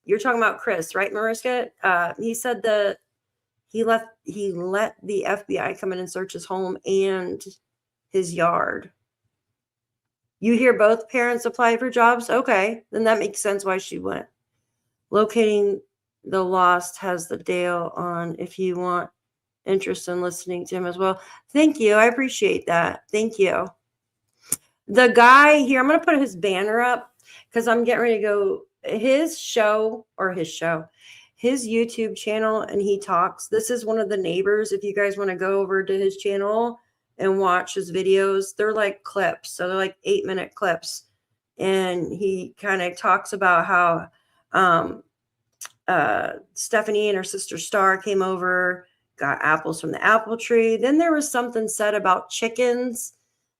you're talking about Chris, right, Mariska? He said he let the FBI come in and search his home and his yard. You hear both parents apply for jobs? Okay, then that makes sense why she went. Locating the Lost has the Dale on if you want interest in listening to him as well. Thank you. I appreciate that. Thank you. The guy here, I'm going to put his banner up because I'm getting ready to go his YouTube channel, and he talks. This is one of the neighbors. If you guys want to go over to his channel and watch his videos, they're like clips. So they're like 8-minute clips. And he kind of talks about how Stefanie and her sister Star came over, got apples from the apple tree. Then there was something said about chickens.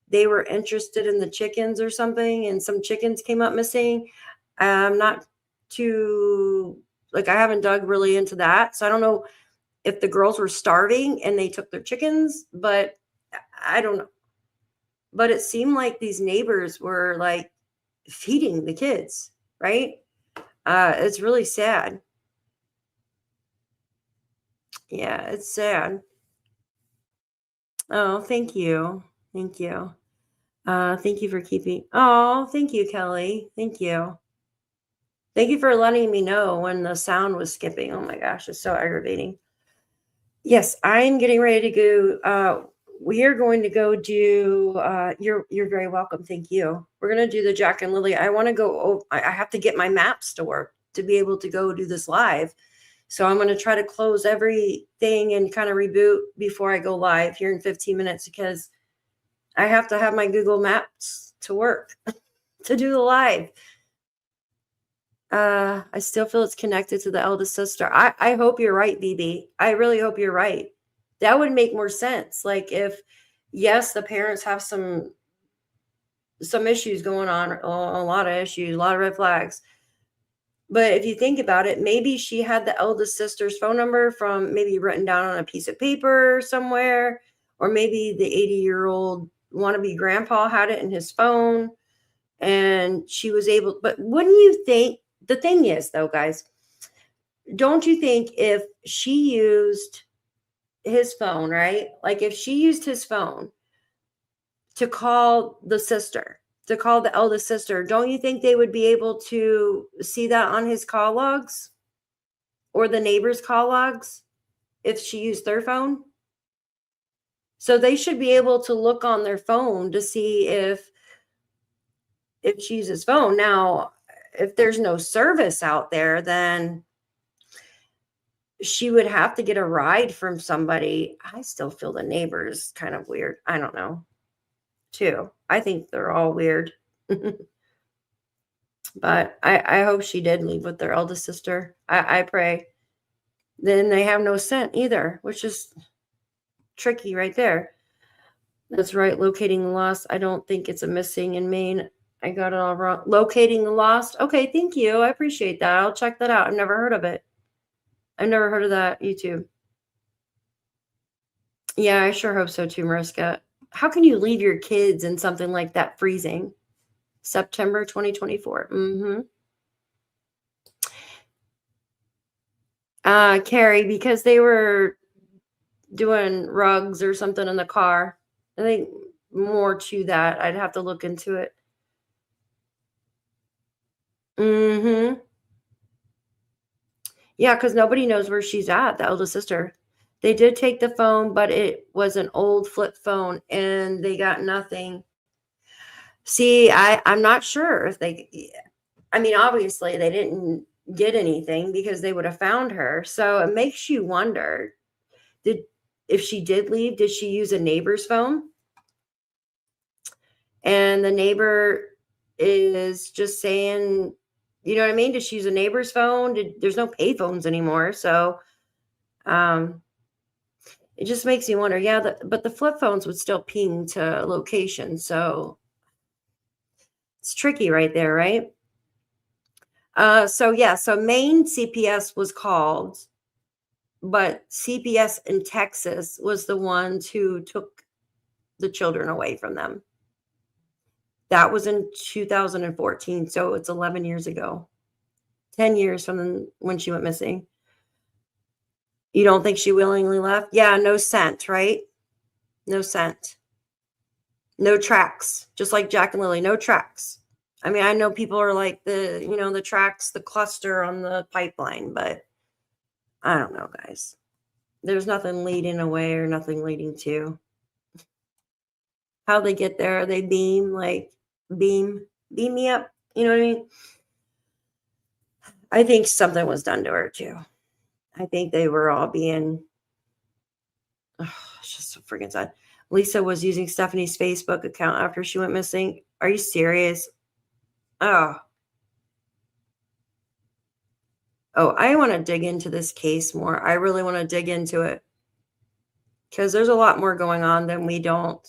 They were interested in the chickens or something, and some chickens came up missing. I'm not too, I haven't dug really into that. So I don't know if the girls were starving and they took their chickens, but I don't know. But it seemed like these neighbors were like feeding the kids, right? It's really sad. Yeah, it's sad. Oh, thank you. Thank you. Thank you for keeping. Oh, thank you, Kelly. Thank you. Thank you for letting me know when the sound was skipping. Oh my gosh, it's so aggravating. Yes, I'm getting ready to go. We are going to go do, you're very welcome. Thank you. We're going to do the Jack and Lily. I want to go, I have to get my maps to work to be able to go do this live. So I'm going to try to close everything and kind of reboot before I go live here in 15 minutes because I have to have my Google Maps to work to do the live. I still feel it's connected to the eldest sister. I hope you're right, BB. I really hope you're right. That would make more sense. Like if, yes, the parents have some issues going on, a lot of issues, a lot of red flags. But if you think about it, maybe she had the eldest sister's phone number from maybe written down on a piece of paper somewhere, or maybe the 80-year-old wannabe grandpa had it in his phone and she was able, but wouldn't you think, the thing is though, guys, don't you think if she used his phone, right? Like if she used his phone to call the sister, to call the eldest sister, don't you think they would be able to see that on his call logs or the neighbor's call logs if she used their phone? So they should be able to look on their phone to see if she uses his phone. Now, if there's no service out there, then she would have to get a ride from somebody. I still feel the neighbors kind of weird. I don't know, too. I think they're all weird. But I hope she did leave with their eldest sister. I pray. Then they have no scent either, which is tricky right there. That's right. Locating the lost. I don't think it's a missing in Maine. I got it all wrong. Locating the lost. Okay, thank you. I appreciate that. I'll check that out. I've never heard of it. I've never heard of that YouTube. Yeah, I sure hope so too, Mariska. How can you leave your kids in something like that freezing? September 2024. Carrie, because they were doing rugs or something in the car. I think more to that. I'd have to look into it. Yeah, because nobody knows where she's at, the eldest sister. They did take the phone, but it was an old flip phone and they got nothing. See, I'm not sure if obviously they didn't get anything because they would have found her. So it makes you wonder, if she did leave, did she use a neighbor's phone? And the neighbor is just saying, you know what I mean? Did she use a neighbor's phone? There's no pay phones anymore. So it just makes you wonder. Yeah, but the flip phones would still ping to location. So it's tricky right there, right? So Maine CPS was called, but CPS in Texas was the ones who took the children away from them. That was in 2014, so it's 11 years ago. 10 years from when she went missing. You don't think she willingly left? Yeah, no scent, right? No scent. No tracks. Just like Jack and Lily, no tracks. I mean, I know people are like the tracks, the cluster on the pipeline, but I don't know, guys. There's nothing leading away or nothing leading to. How they get there, they beam me up. You know what I mean? I think something was done to her too. I think they were all being, it's just so freaking sad. Lisa was using Stefanie's Facebook account after she went missing. Are you serious? Oh, I want to dig into this case more. I really want to dig into it because there's a lot more going on than we don't,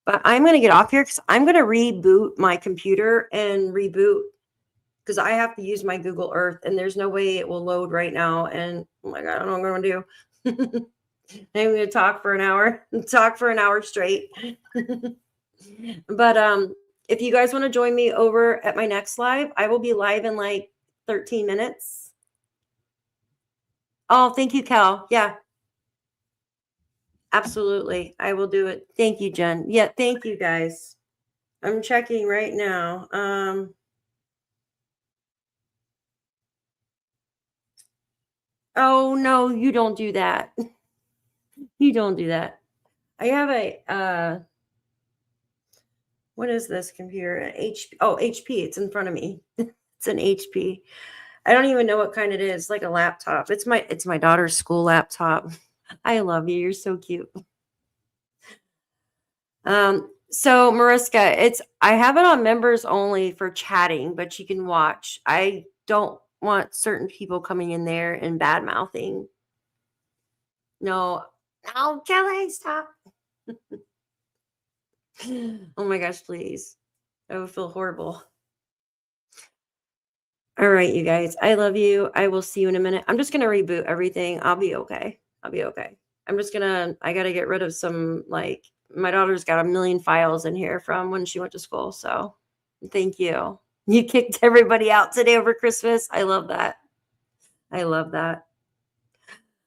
But I'm going to get off here because I'm going to reboot my computer and reboot because I have to use my Google Earth and there's no way it will load right now. And oh my God, I don't know what I'm going to do. I'm going to talk for an hour straight. But if you guys want to join me over at my next live, I will be live in like 13 minutes. Oh, thank you, Cal. Yeah. Absolutely. I will do it. Thank you, Jen. Yeah, thank you guys. I'm checking right now. Oh no, you don't do that. You don't do that. I have a what is this computer? HP. Oh, HP. It's in front of me. It's an HP. I don't even know what kind it is. Like a laptop. It's my daughter's school laptop. I love you. You're so cute. So Mariska, I have it on members only for chatting, but you can watch. I don't want certain people coming in there and bad mouthing. No, Kelly, stop. Oh my gosh, please. I would feel horrible. All right, you guys. I love you. I will see you in a minute. I'm just going to reboot everything. I'll be okay. I got to get rid of some, my daughter's got 1 million files in here from when she went to school. So thank you. You kicked everybody out today over Christmas. I love that. I love that.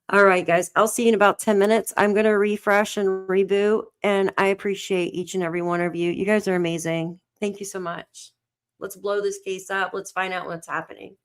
All right, guys. I'll see you in about 10 minutes. I'm going to refresh and reboot. And I appreciate each and every one of you. You guys are amazing. Thank you so much. Let's blow this case up. Let's find out what's happening.